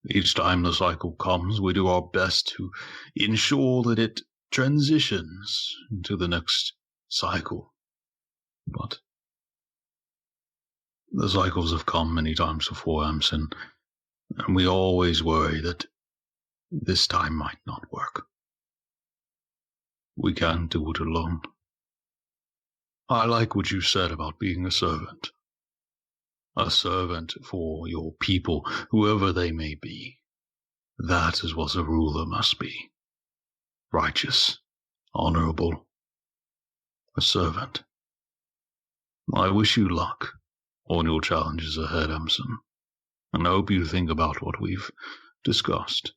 Each time the cycle comes, we do our best to ensure that it transitions into the next cycle. But the cycles have come many times before, Amsen, and we always worry that this time might not work. We can't do it alone. I like what you said about being a servant. A servant for your people, whoever they may be. That is what a ruler must be. Righteous, honorable, a servant. I wish you luck on your challenges ahead, Amsen, and I hope you think about what we've discussed.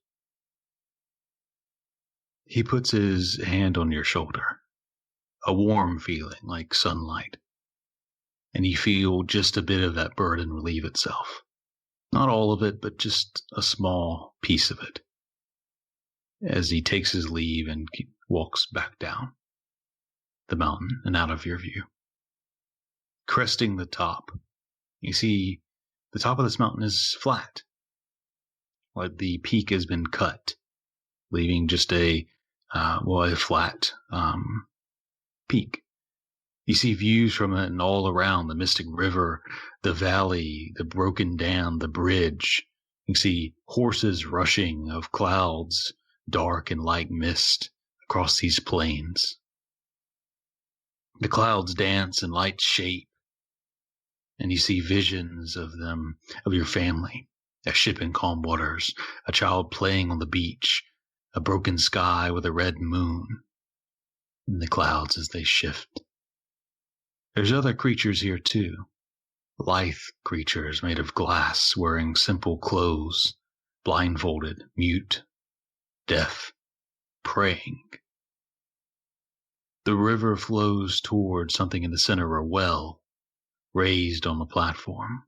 He puts his hand on your shoulder, a warm feeling like sunlight, and you feel just a bit of that burden relieve itself. Not all of it, but just a small piece of it, as he takes his leave and walks back down the mountain and out of your view. Cresting the top, you see the top of this mountain is flat, like the peak has been cut, leaving just a flat peak. You see views from it and all around the mystic river, the valley, the broken dam, the bridge. You see horses rushing of clouds, dark and light mist across these plains. The clouds dance in light shape, and you see visions of them, of your family, a ship in calm waters, a child playing on the beach, a broken sky with a red moon, and the clouds as they shift. There's other creatures here too, lithe creatures made of glass, wearing simple clothes, blindfolded, mute, deaf, praying. The river flows toward something in the center, a well, raised on the platform.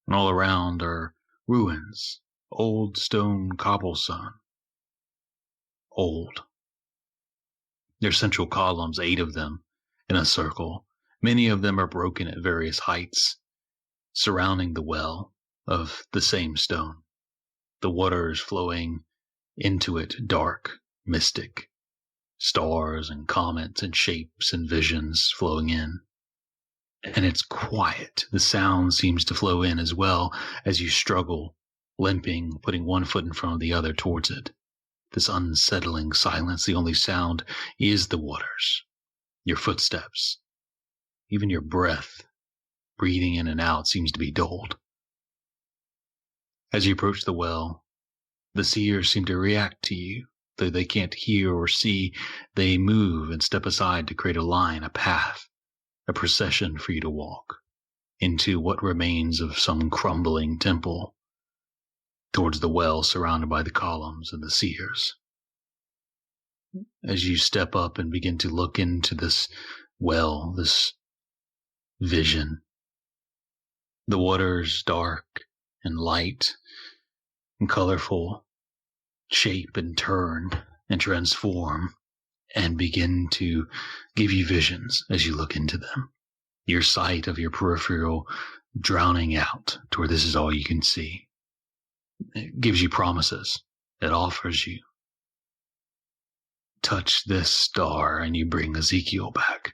And all around are ruins, old stone cobblestone. Old. There's central columns, 8 of them, in a circle. Many of them are broken at various heights, surrounding the well of the same stone. The waters flowing into it, dark, mystic. Stars and comets and shapes and visions flowing in. And it's quiet. The sound seems to flow in as well as you struggle, limping, putting one foot in front of the other towards it. This unsettling silence, the only sound is the waters, your footsteps, even your breath, breathing in and out seems to be dulled. As you approach the well, the seers seem to react to you. Though they can't hear or see, they move and step aside to create a line, a path, a procession for you to walk into what remains of some crumbling temple towards the well surrounded by the columns and the seers. As you step up and begin to look into this well, this vision, the waters dark and light and colorful, shape and turn and transform and begin to give you visions as you look into them. Your sight of your peripheral drowning out to where this is all you can see. It gives you promises. It offers you. Touch this star and you bring Ezekiel back.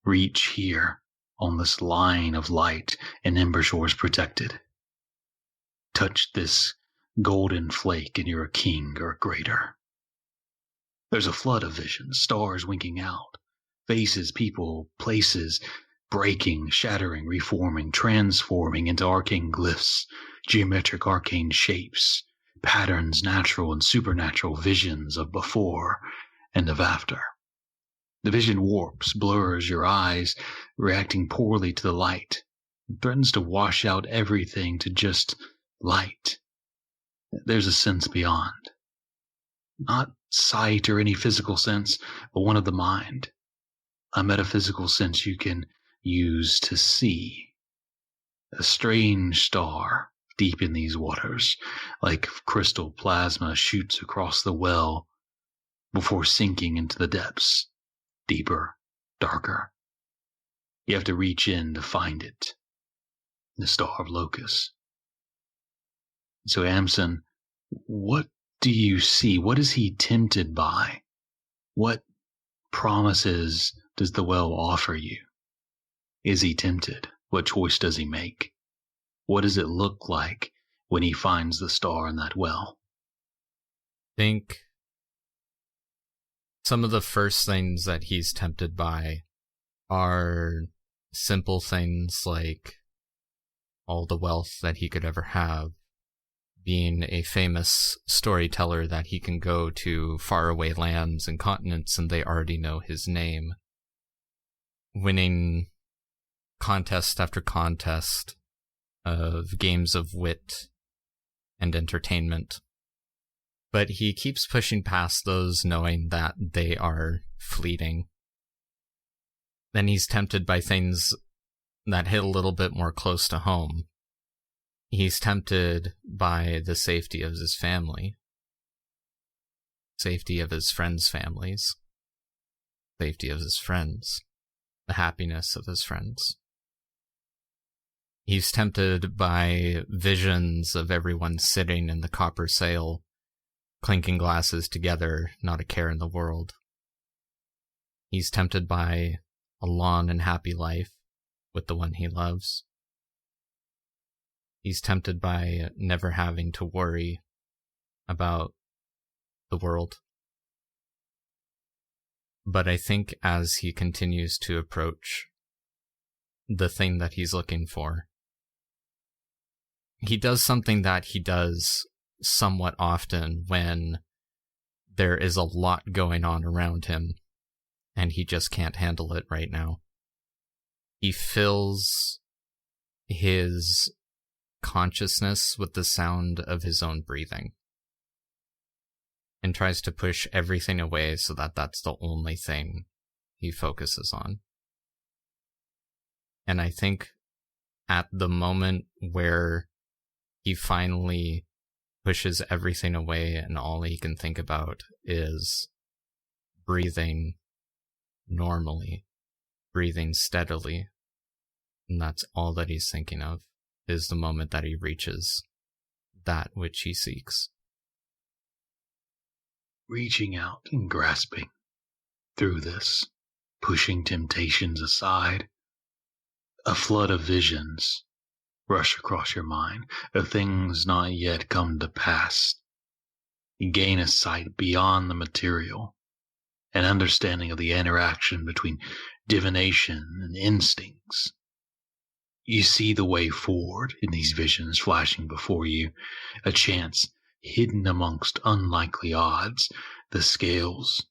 Reach here on this line of light and ember shores protected. Touch this golden flake and you're a king or greater. There's a flood of visions, stars winking out, faces, people, places, breaking, shattering, reforming, transforming into arcane glyphs, geometric arcane shapes, patterns, natural and supernatural visions of before and of after. The vision warps, blurs your eyes, reacting poorly to the light. It threatens to wash out everything to just light. There's a sense beyond. Not sight or any physical sense, but one of the mind. A metaphysical sense you can use to see. A strange star deep in these waters, like crystal plasma shoots across the well before sinking into the depths, deeper, darker. You have to reach in to find it. The Star of Locus. So Amsen, what do you see? What is he tempted by? What promises does the well offer you? Is he tempted? What choice does he make? What does it look like when he finds the star in that well? I think some of the first things that he's tempted by are simple things like all the wealth that he could ever have, being a famous storyteller that he can go to faraway lands and continents and they already know his name, winning contest after contest of games of wit and entertainment. But he keeps pushing past those, knowing that they are fleeting. Then he's tempted by things that hit a little bit more close to home. He's tempted by the safety of his family, safety of his friends' families, safety of his friends, the happiness of his friends. He's tempted by visions of everyone sitting in the copper sail, clinking glasses together, not a care in the world. He's tempted by a long and happy life with the one he loves. He's tempted by never having to worry about the world. But I think as he continues to approach the thing that he's looking for, he does something that he does somewhat often when there is a lot going on around him and he just can't handle it right now. He fills his consciousness with the sound of his own breathing and tries to push everything away so that that's the only thing he focuses on. And I think at the moment where he finally pushes everything away and all he can think about is breathing normally, breathing steadily, and that's all that he's thinking of, is the moment that he reaches that which he seeks. Reaching out and grasping through this, pushing temptations aside, a flood of visions rush across your mind of things not yet come to pass. You gain a sight beyond the material, an understanding of the interaction between divination and instincts. You see the way forward in these visions flashing before you, a chance hidden amongst unlikely odds, the scales,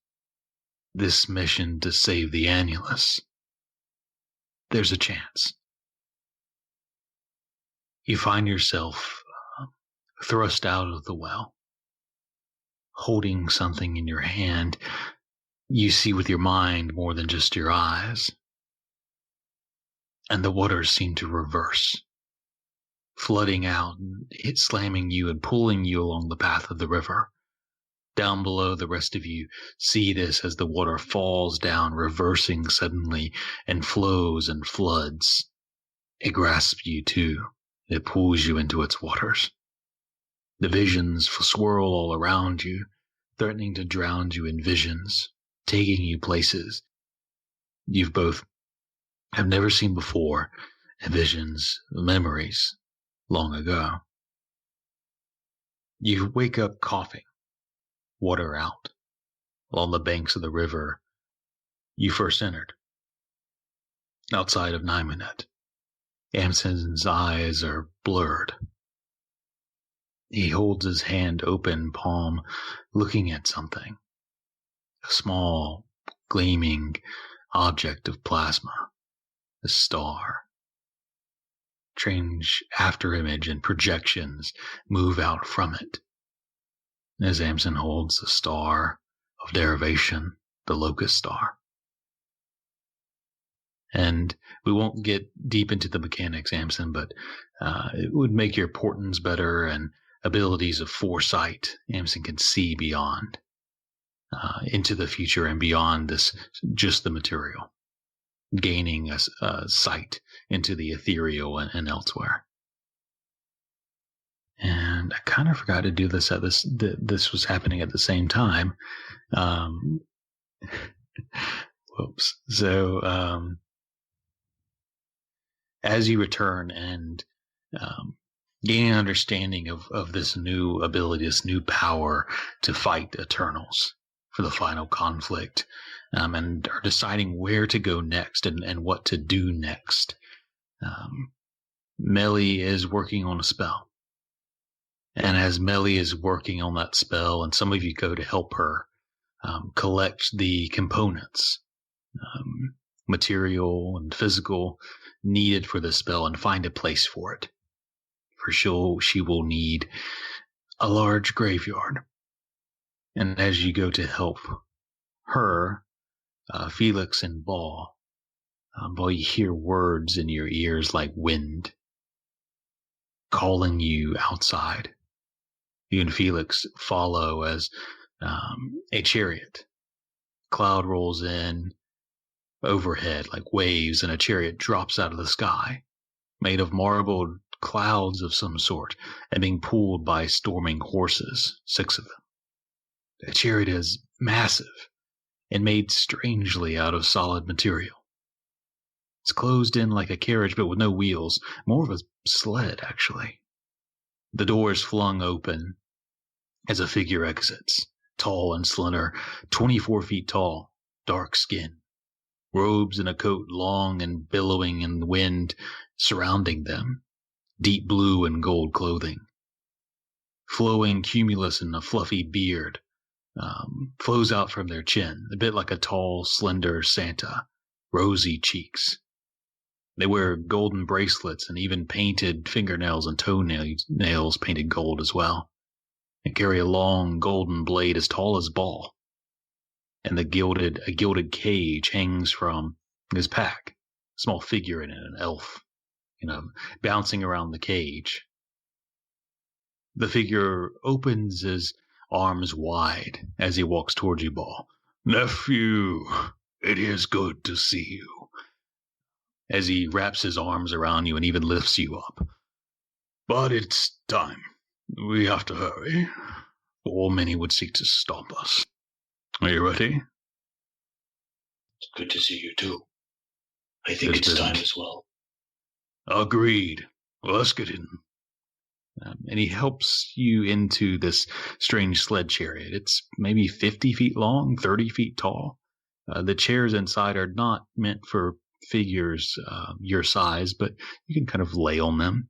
this mission to save the Annulus. There's a chance. You find yourself thrust out of the well, holding something in your hand. You see with your mind more than just your eyes. And the waters seem to reverse, flooding out and slamming you and pulling you along the path of the river. Down below, the rest of you see this as the water falls down, reversing suddenly, and flows and floods. It grasps you too. It pulls you into its waters. The visions swirl all around you, threatening to drown you in visions, taking you places you've both have never seen before, and visions, memories, long ago. You wake up coughing, water out, along the banks of the river you first entered, outside of Naimanet. Amsen's eyes are blurred. He holds his hand open, palm, looking at something. A small, gleaming object of plasma. A star. strange afterimage and projections move out from it. As Amsen holds the star of derivation, the Locus Star. And we won't get deep into the mechanics, Amsen, but it would make your portents better and abilities of foresight. Amsen can see beyond, into the future and beyond this, just the material, gaining a sight into the ethereal and elsewhere. And I kind of forgot to do this this was happening at the same time. Whoops. So, as you return and gain an understanding of this new ability, this new power to fight Eternals for the final conflict, and are deciding where to go next and what to do next, Meli is working on a spell. And as Meli is working on that spell, and some of you go to help her collect the components, material and physical, needed for the spell and find a place for it. For she will need a large graveyard. And as you go to help her, Felix and Ball, you hear words in your ears like wind calling you outside. You and Felix follow as a chariot. Cloud rolls in overhead like waves, and a chariot drops out of the sky, made of marbled clouds of some sort, and being pulled by storming horses, 6 of them. The chariot is massive and made strangely out of solid material. It's closed in like a carriage, but with no wheels, more of a sled, actually. The door is flung open as a figure exits, tall and slender, 24 feet tall, dark skin, robes and a coat long and billowing in the wind surrounding them, deep blue and gold clothing. Flowing cumulus and a fluffy beard flows out from their chin, a bit like a tall, slender Santa, rosy cheeks. They wear golden bracelets and even painted fingernails and toenails painted gold as well, and carry a long golden blade as tall as Ball. And a gilded cage hangs from his pack, a small figure in it, an elf, bouncing around the cage. The figure opens his arms wide as he walks towards you, Ball. "Nephew, it is good to see you." As he wraps his arms around you and even lifts you up. "But it's time. We have to hurry, or many would seek to stop us. Are you ready?" It's good to see you too. I think it's time as well. Agreed. Well, let's get in. And he helps you into this strange sled chariot. It's maybe 50 feet long, 30 feet tall. The chairs inside are not meant for figures your size, but you can kind of lay on them.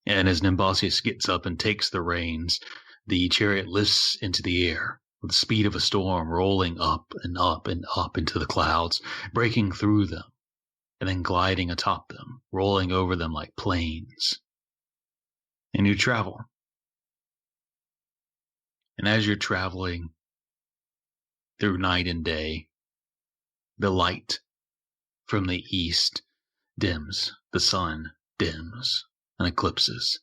And as Nimbasius gets up and takes the reins, the chariot lifts into the air with the speed of a storm, rolling up and up and up into the clouds, breaking through them, and then gliding atop them, rolling over them like planes. And you travel. And as you're traveling through night and day, the light from the east dims, the sun dims and eclipses.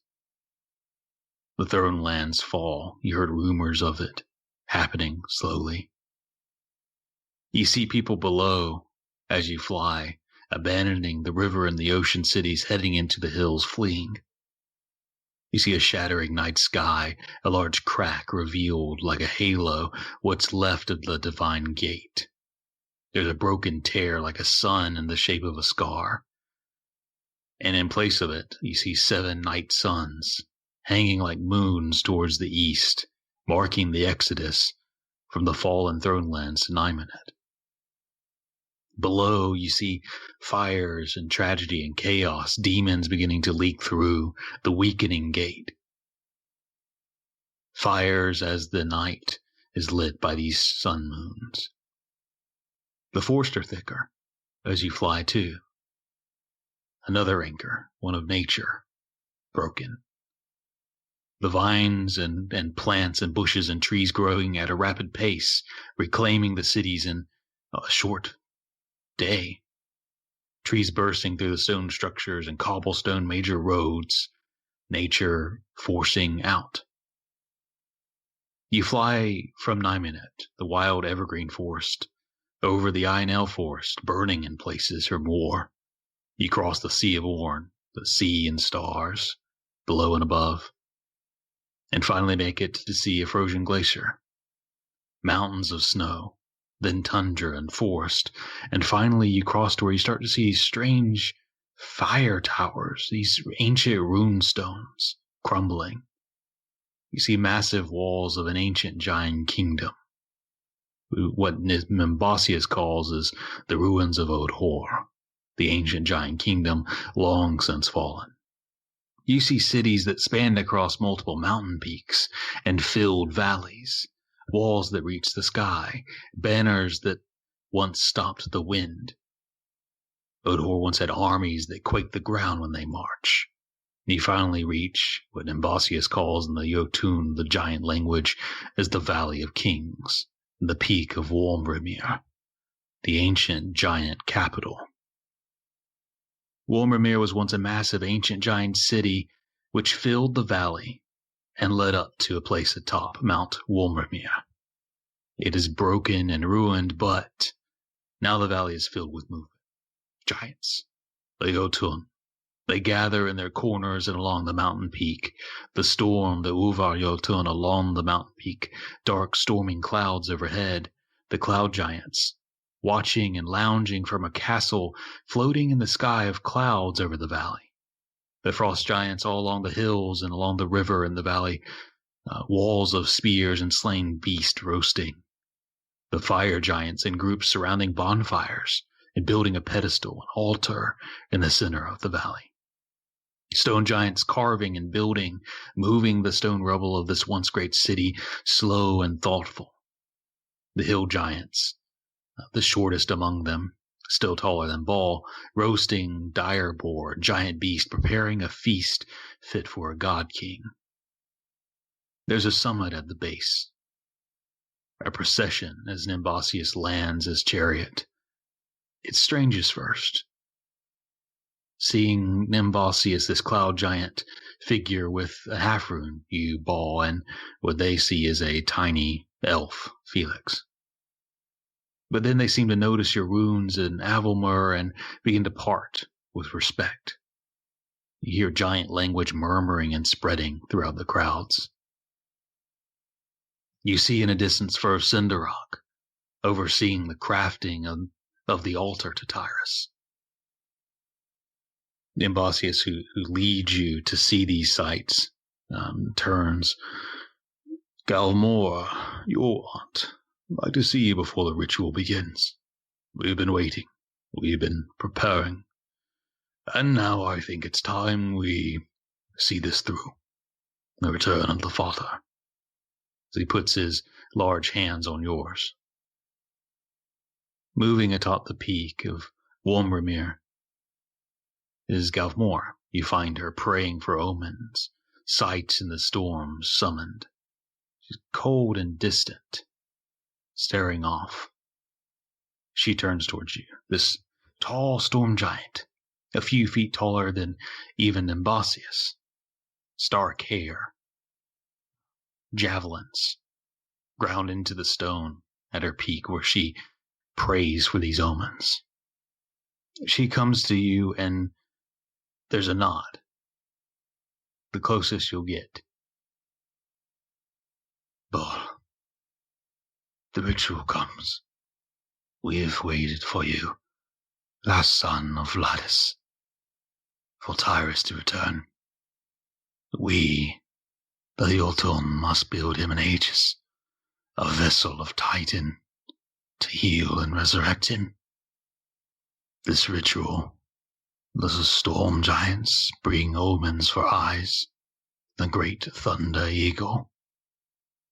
The throne lands fall. You heard rumors of it happening slowly. You see people below as you fly, abandoning the river and the ocean cities, heading into the hills, fleeing. You see a shattering night sky, a large crack revealed like a halo, what's left of the divine gate. There's a broken tear like a sun in the shape of a scar. And in place of it, you see 7 night suns, hanging like moons towards the east, marking the exodus from the fallen throne lands to Nymonet. Below, you see fires and tragedy and chaos, demons beginning to leak through the weakening gate. Fires as the night is lit by these sun moons. The forests are thicker as you fly too. Another anchor, one of nature, broken. The vines and plants and bushes and trees growing at a rapid pace, reclaiming the cities in a short day. Trees bursting through the stone structures and cobblestone major roads, nature forcing out. You fly from Nymenet, the wild evergreen forest, over the Ainel forest, burning in places from war. You cross the Sea of Orn, the sea and stars, below and above, and finally make it to the Sea of Frozen Glacier. Mountains of snow, then tundra and forest, and finally you cross to where you start to see these strange fire towers, these ancient rune stones crumbling. You see massive walls of an ancient giant kingdom, what Nimbasius calls as the ruins of Old Hor, the ancient giant kingdom long since fallen. You see cities that spanned across multiple mountain peaks and filled valleys, walls that reached the sky, banners that once stopped the wind. Odor once had armies that quaked the ground when they march. And you finally reach what Nimbasius calls in the Jotun, the giant language, as the Valley of Kings, the peak of Wormrimir, the ancient giant capital. Wormrimir was once a massive ancient giant city which filled the valley and led up to a place atop Mount Wormrimir. It is broken and ruined, but now the valley is filled with movement. Giants, the Jotun, they gather in their corners and along the mountain peak. The storm, the Uvar Jotun along the mountain peak, dark storming clouds overhead, the cloud giants, watching and lounging from a castle floating in the sky of clouds over the valley. The frost giants all along the hills and along the river and the valley, walls of spears and slain beast roasting. The fire giants in groups surrounding bonfires and building a pedestal, an altar in the center of the valley. Stone giants carving and building, moving the stone rubble of this once great city, slow and thoughtful. The hill giants, the shortest among them, still taller than Baal, roasting dire boar, giant beast, preparing a feast fit for a god king. There's a summit at the base. A procession as Nimbasius lands his chariot. It's strangest first. Seeing Nimbasius, this cloud giant figure with a half-rune, you Baal, and what they see is a tiny elf, Felix. But then they seem to notice your runes in Avalmur and begin to part with respect. You hear giant language murmuring and spreading throughout the crowds. You see in a distance Fur Cinderrock, overseeing the crafting of the altar to Tyrus. Nimbasius, who leads you to see these sights, turns. Galmor, your aunt. I'd like to see you before the ritual begins. We've been waiting. We've been preparing. And now I think it's time we see this through. The return of the Father. As he puts his large hands on yours. Moving atop the peak of Wormrimir is Galmor. You find her praying for omens, sights in the storms summoned. She's cold and distant, staring off. She turns towards you, this tall storm giant, a few feet taller than even Nimbasius. Stark hair, javelins, ground into the stone at her peak where she prays for these omens. She comes to you and there's a nod. The closest you'll get. Baal, the ritual comes. We have waited for you, last son of Vladis, for Tyrus to return. We, the Jotun, must build him an Aegis, a vessel of Titan, to heal and resurrect him. This ritual, the storm giants bring omens for eyes, the great thunder eagle.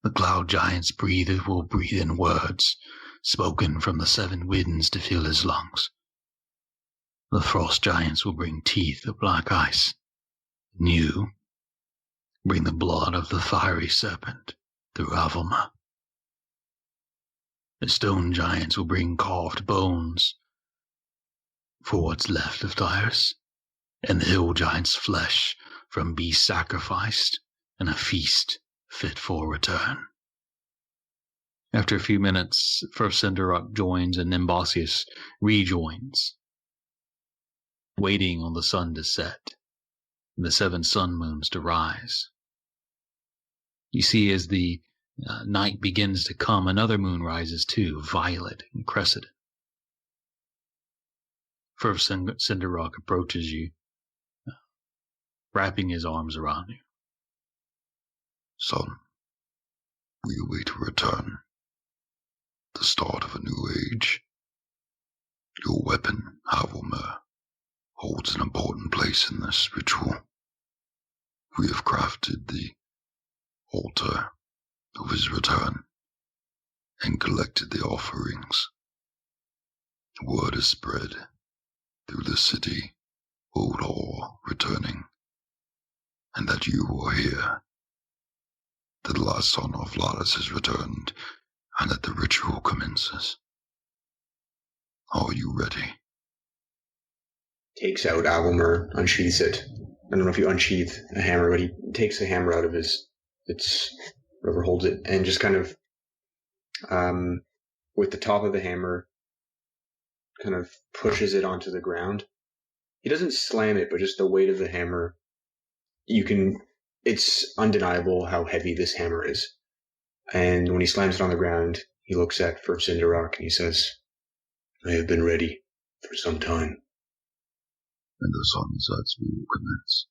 The cloud giants will breathe in words spoken from the seven winds to fill his lungs. The frost giants will bring teeth of black ice, and you bring the blood of the fiery serpent through Avelma. The stone giants will bring carved bones for what's left of Tyrus, and the hill giants' flesh from beasts sacrificed, and a feast fit for return. After a few minutes, first Cinderrock joins and Nimbosius rejoins, waiting on the sun to set and the 7 sun moons to rise. You see, as the night begins to come, another moon rises too, violet and crescent. First Cinderrock approaches you, wrapping his arms around you. Son, we await a return, the start of a new age. Your weapon, Havelmer, holds an important place in this ritual. We have crafted the altar of his return and collected the offerings. The word is spread through the city, old all returning, and that you are here, that the last son of Locus has returned, and that the ritual commences. Are you ready? Takes out Avelmer, unsheathes it. I don't know if you unsheath a hammer, but he takes the hammer out of whoever holds it, and just kind of, with the top of the hammer, kind of pushes it onto the ground. He doesn't slam it, but just the weight of the hammer, it's undeniable how heavy this hammer is. And when he slams it on the ground, he looks at First Cinderrock and he says, I have been ready for some time. And the sunsets will commence.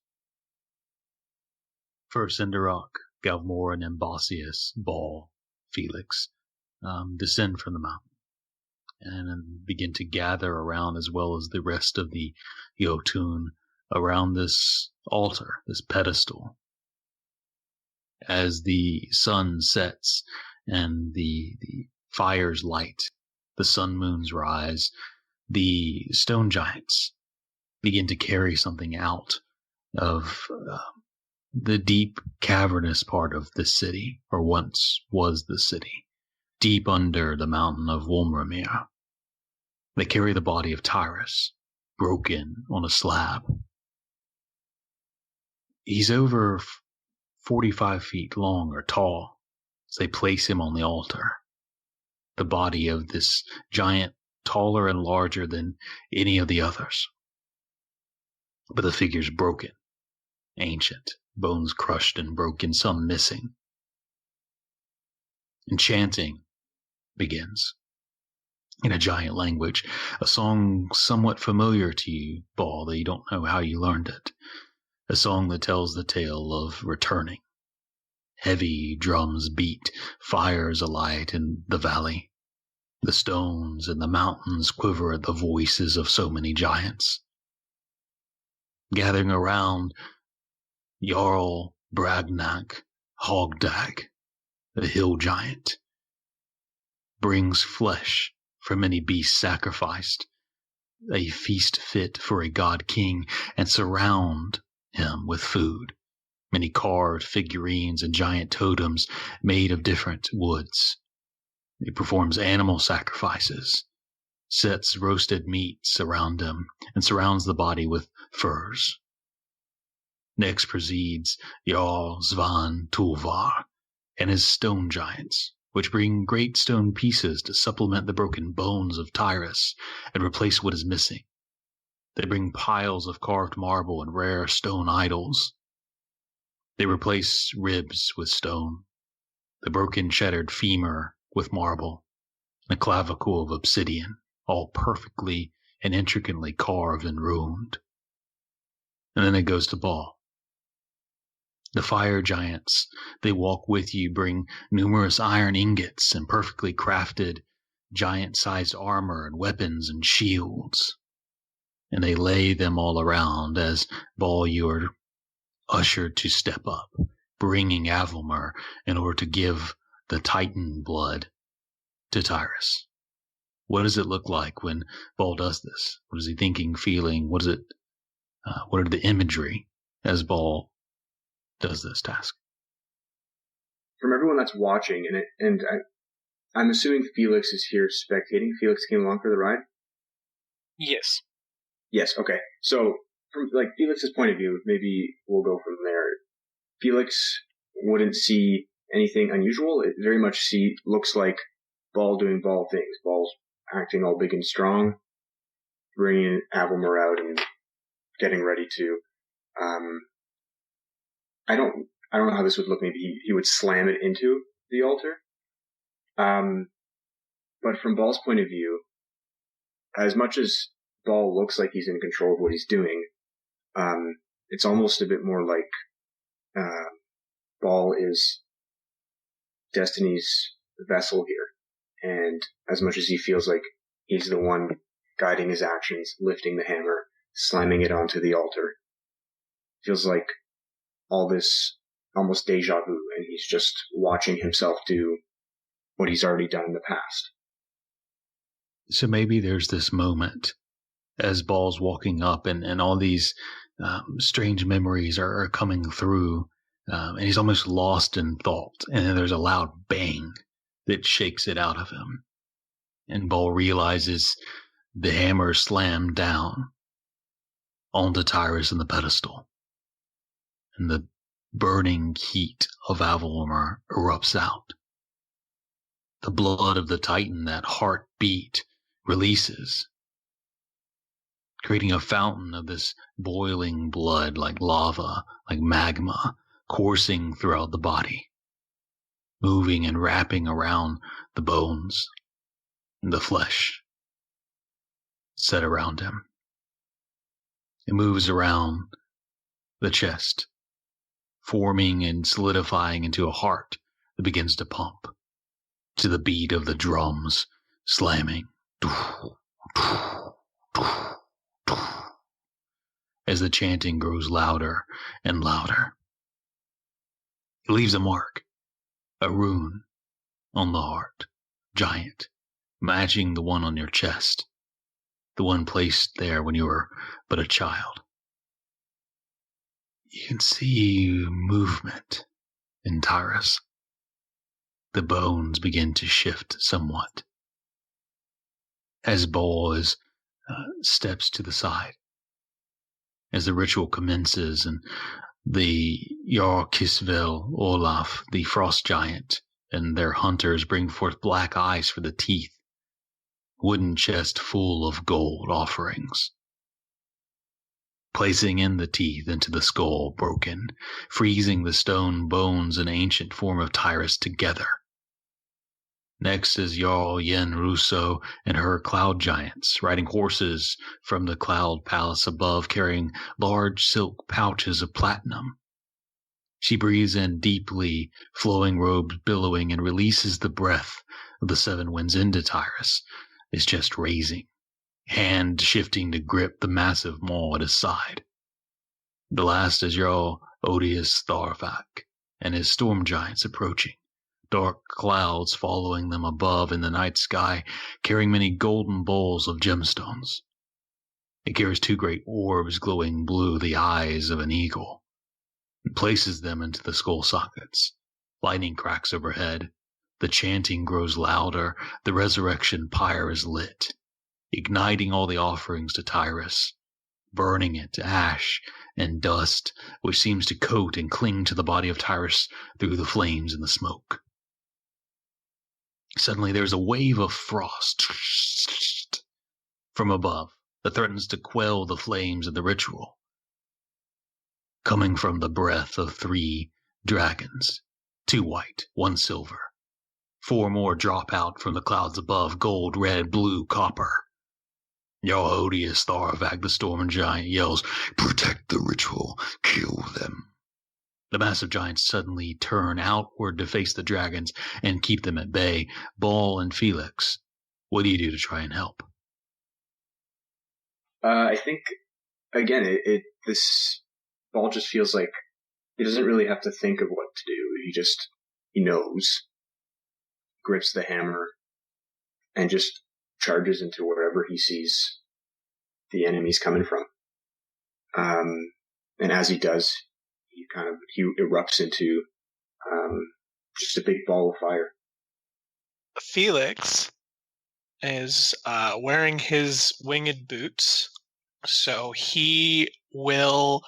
First Cinderrock, Galvmor, and Nimbosius, Ball, Felix, descend from the mountain and begin to gather around, as well as the rest of the Jotun, around this altar, this pedestal. As the sun sets and the fires light, the sun moons rise, the stone giants begin to carry something out of the deep cavernous part of the city, or once was the city, deep under the mountain of Wolmramir. They carry the body of Tyrus, broken on a slab. He's over 45 feet long or tall as they place him on the altar. The body of this giant, taller and larger than any of the others. But the figure's broken, ancient, bones crushed and broken, some missing. And chanting begins in a giant language, a song somewhat familiar to you, Ball, though you don't know how you learned it. A song that tells the tale of returning. Heavy drums beat, fires alight in the valley. The stones and the mountains quiver at the voices of so many giants. Gathering around, Jarl Bragnak Hogdag, the hill giant, brings flesh for many beasts sacrificed, a feast fit for a god king, and surround him with food, many carved figurines and giant totems made of different woods. He performs animal sacrifices, sets roasted meats around him, and surrounds the body with furs. Next proceeds Jarl Svan Tulvar and his stone giants, which bring great stone pieces to supplement the broken bones of Tyrus and replace what is missing. They bring piles of carved marble and rare stone idols. They replace ribs with stone, the broken shattered femur with marble, and a clavicle of obsidian, all perfectly and intricately carved and ruined. And then it goes to Ball. The fire giants, they walk with you, bring numerous iron ingots and perfectly crafted giant-sized armor and weapons and shields. And they lay them all around as, Ball, you are ushered to step up, bringing Avelmer in order to give the Titan blood to Tyrus. What does it look like when Ball does this? What is he thinking, feeling? What are the imagery as Ball does this task? From everyone that's watching, I'm assuming Felix is here spectating. Felix came along for the ride? Yes. Yes, okay. So, from Felix's point of view, maybe we'll go from there. Felix wouldn't see anything unusual. It very much looks like Ball doing Ball things. Ball's acting all big and strong, bringing Avalmer out and getting ready to. I don't know how this would look. Maybe he would slam it into the altar. But from Ball's point of view, as much as Ball looks like he's in control of what he's doing, it's almost a bit more like Ball is Destiny's vessel here. And as much as he feels like he's the one guiding his actions, lifting the hammer, slamming it onto the altar, feels like all this almost deja vu, and he's just watching himself do what he's already done in the past. So maybe there's this moment as Ball's walking up and all these strange memories are coming through, and he's almost lost in thought, and then there's a loud bang that shakes it out of him. And Ball realizes the hammer slammed down onto Tyrus in the pedestal. And the burning heat of Avalmer erupts out. The blood of the Titan, that heartbeat, releases, creating a fountain of this boiling blood like lava, like magma, coursing throughout the body, moving and wrapping around the bones and the flesh set around him. It moves around the chest, forming and solidifying into a heart that begins to pump to the beat of the drums slamming as the chanting grows louder and louder. It leaves a mark, a rune on the heart, giant, matching the one on your chest, the one placed there when you were but a child. You can see movement in Tyrus. The bones begin to shift somewhat as Ball steps to the side. As the ritual commences and the Yarkisvel Olaf, the frost giant, and their hunters bring forth black eyes for the teeth, wooden chest full of gold offerings. Placing in the teeth into the skull broken, freezing the stone bones and ancient form of Tyrus together. Next is Jarl Yen Russo and her cloud giants, riding horses from the cloud palace above, carrying large silk pouches of platinum. She breathes in deeply, flowing robes billowing, and releases the breath of the seven winds into Tyrus, his chest raising, hand shifting to grip the massive maul at his side. The last is Jarl Odious Tharvak and his storm giants approaching, dark clouds following them above in the night sky, carrying many golden bowls of gemstones. It carries two great orbs glowing blue, the eyes of an eagle, and places them into the skull sockets. Lightning cracks overhead. The chanting grows louder. The resurrection pyre is lit, igniting all the offerings to Tyrus, burning it to ash and dust, which seems to coat and cling to the body of Tyrus through the flames and the smoke. Suddenly there's a wave of frost from above that threatens to quell the flames of the ritual, coming from the breath of 3 dragons, 2 white, 1 silver. 4 more drop out from the clouds above, gold, red, blue, copper. Jarl Odious Tharvak, the storm giant, yells, "Protect the ritual, kill them." The massive giants suddenly turn outward to face the dragons and keep them at bay. Ball and Felix, what do you do to try and help? I think, again, this Ball just feels like he doesn't really have to think of what to do. He knows, grips the hammer, and just charges into wherever he sees the enemies coming from. And as he does, he erupts into just a big ball of fire. Felix is wearing his winged boots, so he will,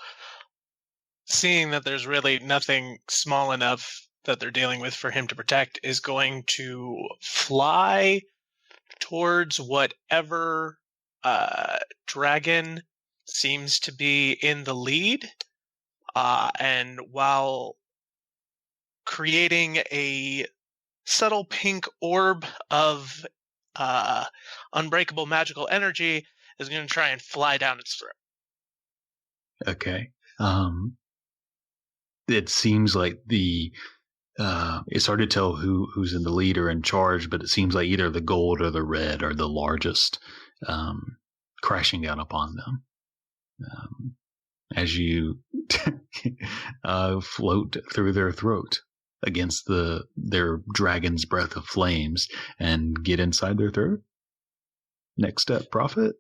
seeing that there's really nothing small enough that they're dealing with for him to protect, is going to fly towards whatever dragon seems to be in the lead, and while creating a subtle pink orb of unbreakable magical energy, is going to try and fly down its throat. Okay. It seems like it's hard to tell who's in the lead or in charge, but it seems like either the gold or the red are the largest, crashing down upon them. As you float through their throat against their dragon's breath of flames and get inside their throat. Next step, Prophet.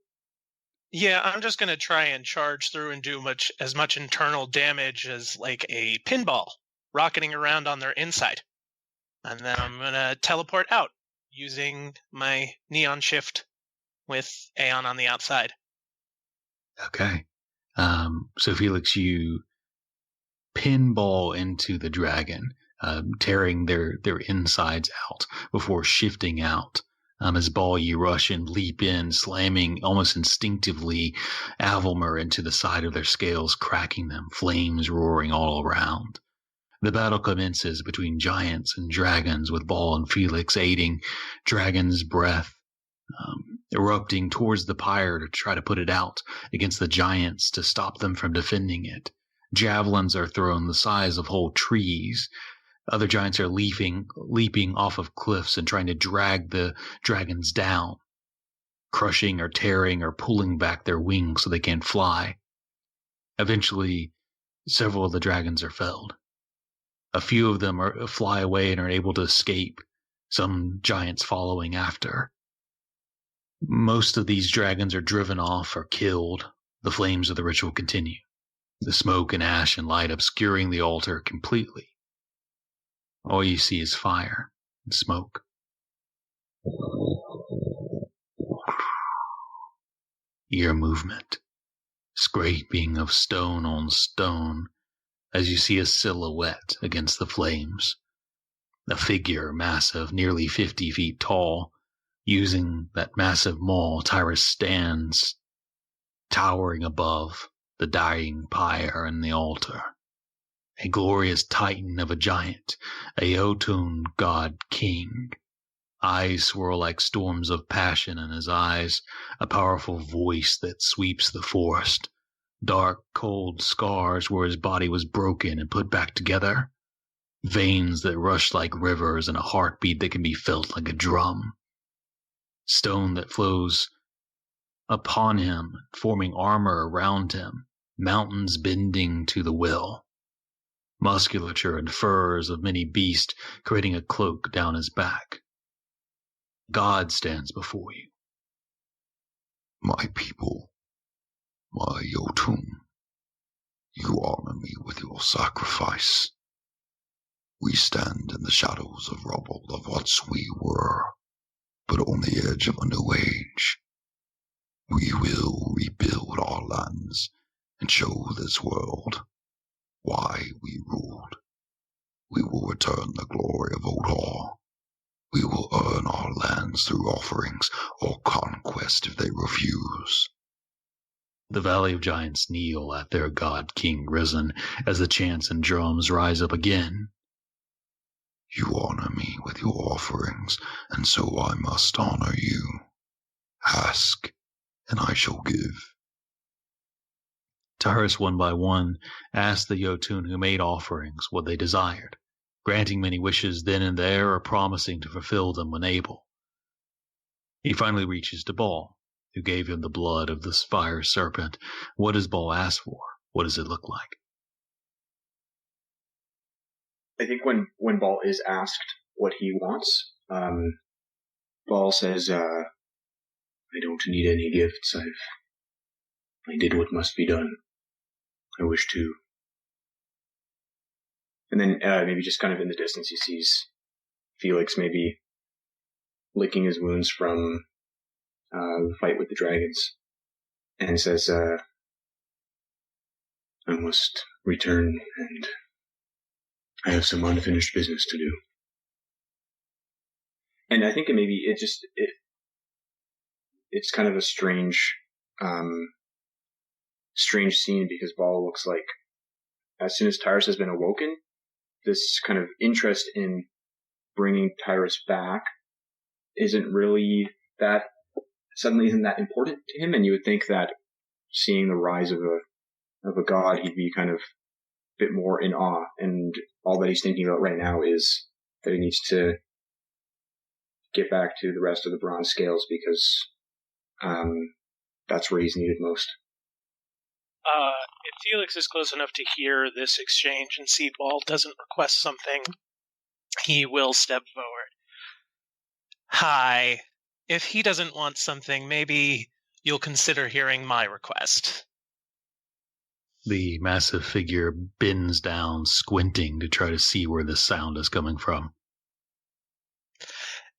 Yeah, I'm just going to try and charge through and do as much internal damage as like a pinball rocketing around on their inside. And then I'm going to teleport out using my neon shift with Aeon on the outside. Okay. So Felix, you pinball into the dragon, tearing their insides out before shifting out. As Ball, you rush and leap in, slamming almost instinctively Avalmer into the side of their scales, cracking them, flames roaring all around. The battle commences between giants and dragons, with Ball and Felix aiding Dragon's breath, erupting towards the pyre to try to put it out against the giants to stop them from defending it. Javelins are thrown the size of whole trees. Other giants are leaping off of cliffs and trying to drag the dragons down, crushing or tearing or pulling back their wings so they can't fly. Eventually, several of the dragons are felled. A few of them fly away and are able to escape, some giants following after. Most of these dragons are driven off or killed. The flames of the ritual continue, the smoke and ash and light obscuring the altar completely. All you see is fire and smoke. Ear movement, scraping of stone on stone, as you see a silhouette against the flames. A figure, massive, nearly 50 feet tall. Using that massive maul, Tyrus stands, towering above the dying pyre and the altar. A glorious titan of a giant, a Jotun god king. Eyes swirl like storms of passion in his eyes, a powerful voice that sweeps the forest. Dark, cold scars where his body was broken and put back together. Veins that rush like rivers and a heartbeat that can be felt like a drum. Stone that flows upon him, forming armor around him. Mountains bending to the will. Musculature and furs of many beasts creating a cloak down his back. God stands before you. My people, my Jotun, you honor me with your sacrifice. We stand in the shadows of rubble of what we were, but on the edge of a new age. We will rebuild our lands and show this world why we ruled. We will return the glory of Old Hall. We will earn our lands through offerings or conquest if they refuse. The Valley of Giants kneel at their god king risen as the chants and drums rise up again. You honor me with your offerings, and so I must honor you. Ask, and I shall give. Tyrus, one by one, asked the Jotun who made offerings what they desired, granting many wishes then and there or promising to fulfill them when able. He finally reaches to Ball, who gave him the blood of the fire serpent. What does Ball ask for? What does it look like? I think when Ball is asked what he wants, Ball says, I don't need any gifts. I did what must be done. I wish to. And then maybe just kind of in the distance he sees Felix maybe licking his wounds from the fight with the dragons. And says, I must return, and I have some unfinished business to do. And I think it's kind of a strange scene, because Ball looks like, as soon as Tyrus has been awoken, this kind of interest in bringing Tyrus back isn't that important to him, and you would think that seeing the rise of a god, he'd be kind of a bit more in awe, and all that he's thinking about right now is that he needs to get back to the rest of the bronze scales, because that's where he's needed most. If Felix is close enough to hear this exchange and see Ball doesn't request something, he will step forward. Hi. If he doesn't want something, maybe you'll consider hearing my request. The massive figure bends down, squinting to try to see where the sound is coming from.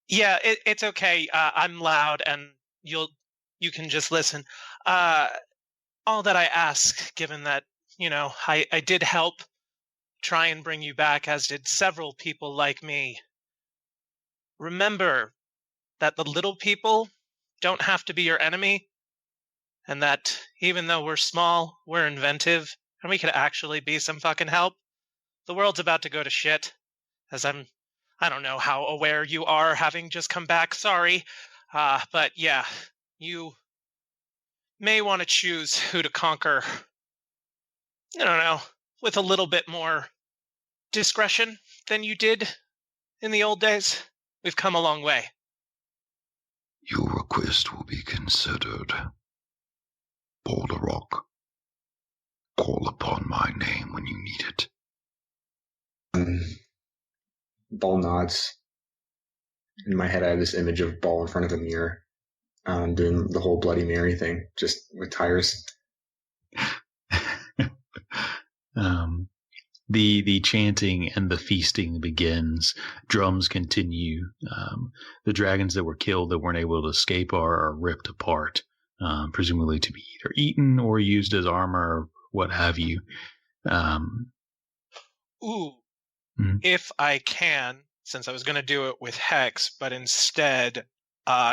Yeah, it's okay. I'm loud, and you can just listen. All that I ask, given that, I did help try and bring you back, as did several people like me. Remember that the little people don't have to be your enemy, and that even though we're small, we're inventive, and we could actually be some fucking help. The world's about to go to shit, as I don't know how aware you are, having just come back, sorry. But yeah, you may want to choose who to conquer, I don't know, with a little bit more discretion than you did in the old days. We've come a long way. Your request will be considered. Boulder Rock, call upon my name when you need it. Ball nods. In my head, I have this image of Ball in front of a mirror, doing the whole Bloody Mary thing, just with Tyrus. The chanting and the feasting begins. Drums continue. The dragons that were killed that weren't able to escape are ripped apart, presumably to be either eaten or used as armor or what have you. If I can, since I was going to do it with Hex, but instead,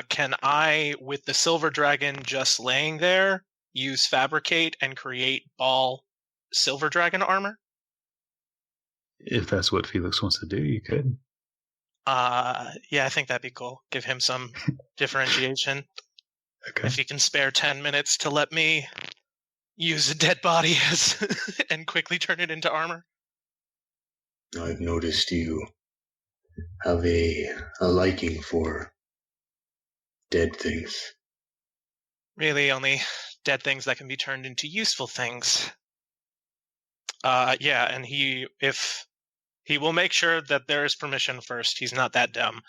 can I, with the silver dragon just laying there, use Fabricate and create Ball silver dragon armor? If that's what Felix wants to do, you could. Yeah, I think that'd be cool. Give him some differentiation. Okay. If he can spare 10 minutes to let me use a dead body and quickly turn it into armor. I've noticed you have a liking for dead things. Really, only dead things that can be turned into useful things. Yeah, and he will make sure that there is permission first. He's not that dumb.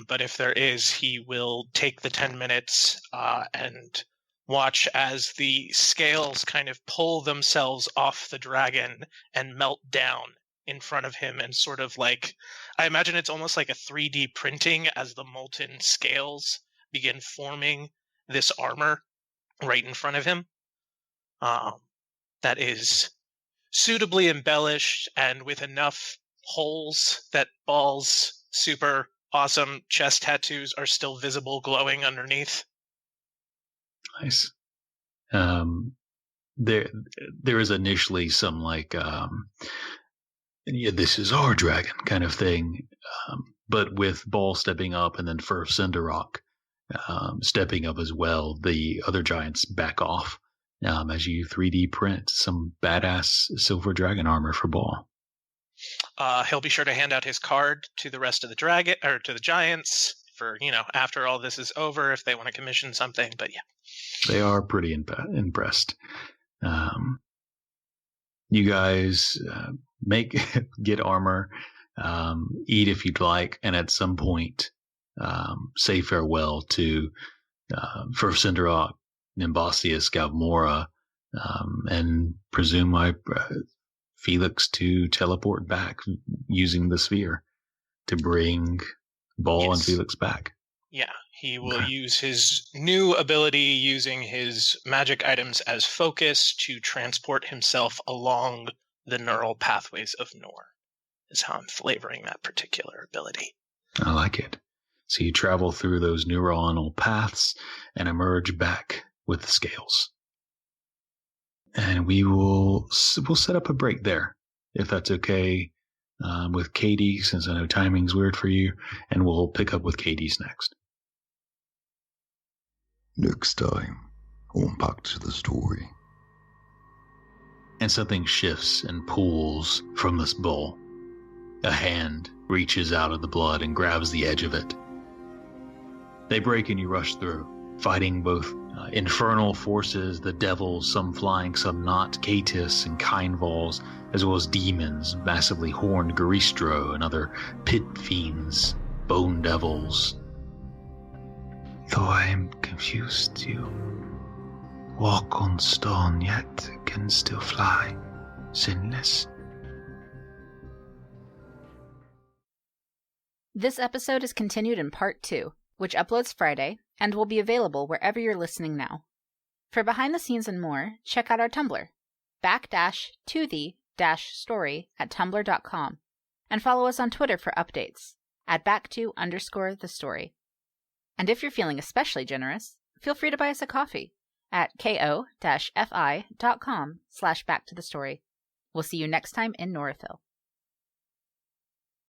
But if there is, he will take the 10 minutes and watch as the scales kind of pull themselves off the dragon and melt down in front of him, and sort of like, I imagine it's almost like a 3D printing as the molten scales begin forming this armor right in front of him. That is suitably embellished and with enough holes that Ball's super awesome chest tattoos are still visible, glowing underneath. Nice. There is initially some like, yeah, this is our dragon kind of thing, but with Ball stepping up and then first Cinderrock stepping up as well, the other giants back off as you 3D print some badass silver dragon armor for Ball. He'll be sure to hand out his card to the rest of the dragon, or to the giants, for, after all this is over, if they want to commission something. But yeah, they are pretty impressed. You guys get armor, eat if you'd like, and at some point say farewell to for Cinderock, Nimbasius, Galmora, and presume Felix to teleport back using the sphere to bring Ball and Felix back. Yeah, he will use his new ability using his magic items as focus to transport himself along the neural pathways of Nor, is how I'm flavoring that particular ability. I like it. So you travel through those neuronal paths and emerge back with the scales. And we'll set up a break there, if that's okay with Katie, since I know timing's weird for you, and we'll pick up with Katie's next. Next time on Back to the Story. And something shifts and pulls from this bowl. A hand reaches out of the blood and grabs the edge of it. They break and you rush through, fighting both infernal forces, the devils, some flying, some not, Catus and Kindvols, as well as demons, massively horned Garistro and other pit fiends, bone devils. Though I am confused, you walk on stone yet can still fly, sinless. This episode is continued in Part 2, which uploads Friday and will be available wherever you're listening now. For behind the scenes and more, check out our Tumblr, back-to-the-story at tumblr.com, and follow us on Twitter for updates at back2_the-story. And if you're feeling especially generous, feel free to buy us a coffee at ko-fi.com/backtothestory. We'll see you next time in Norithville.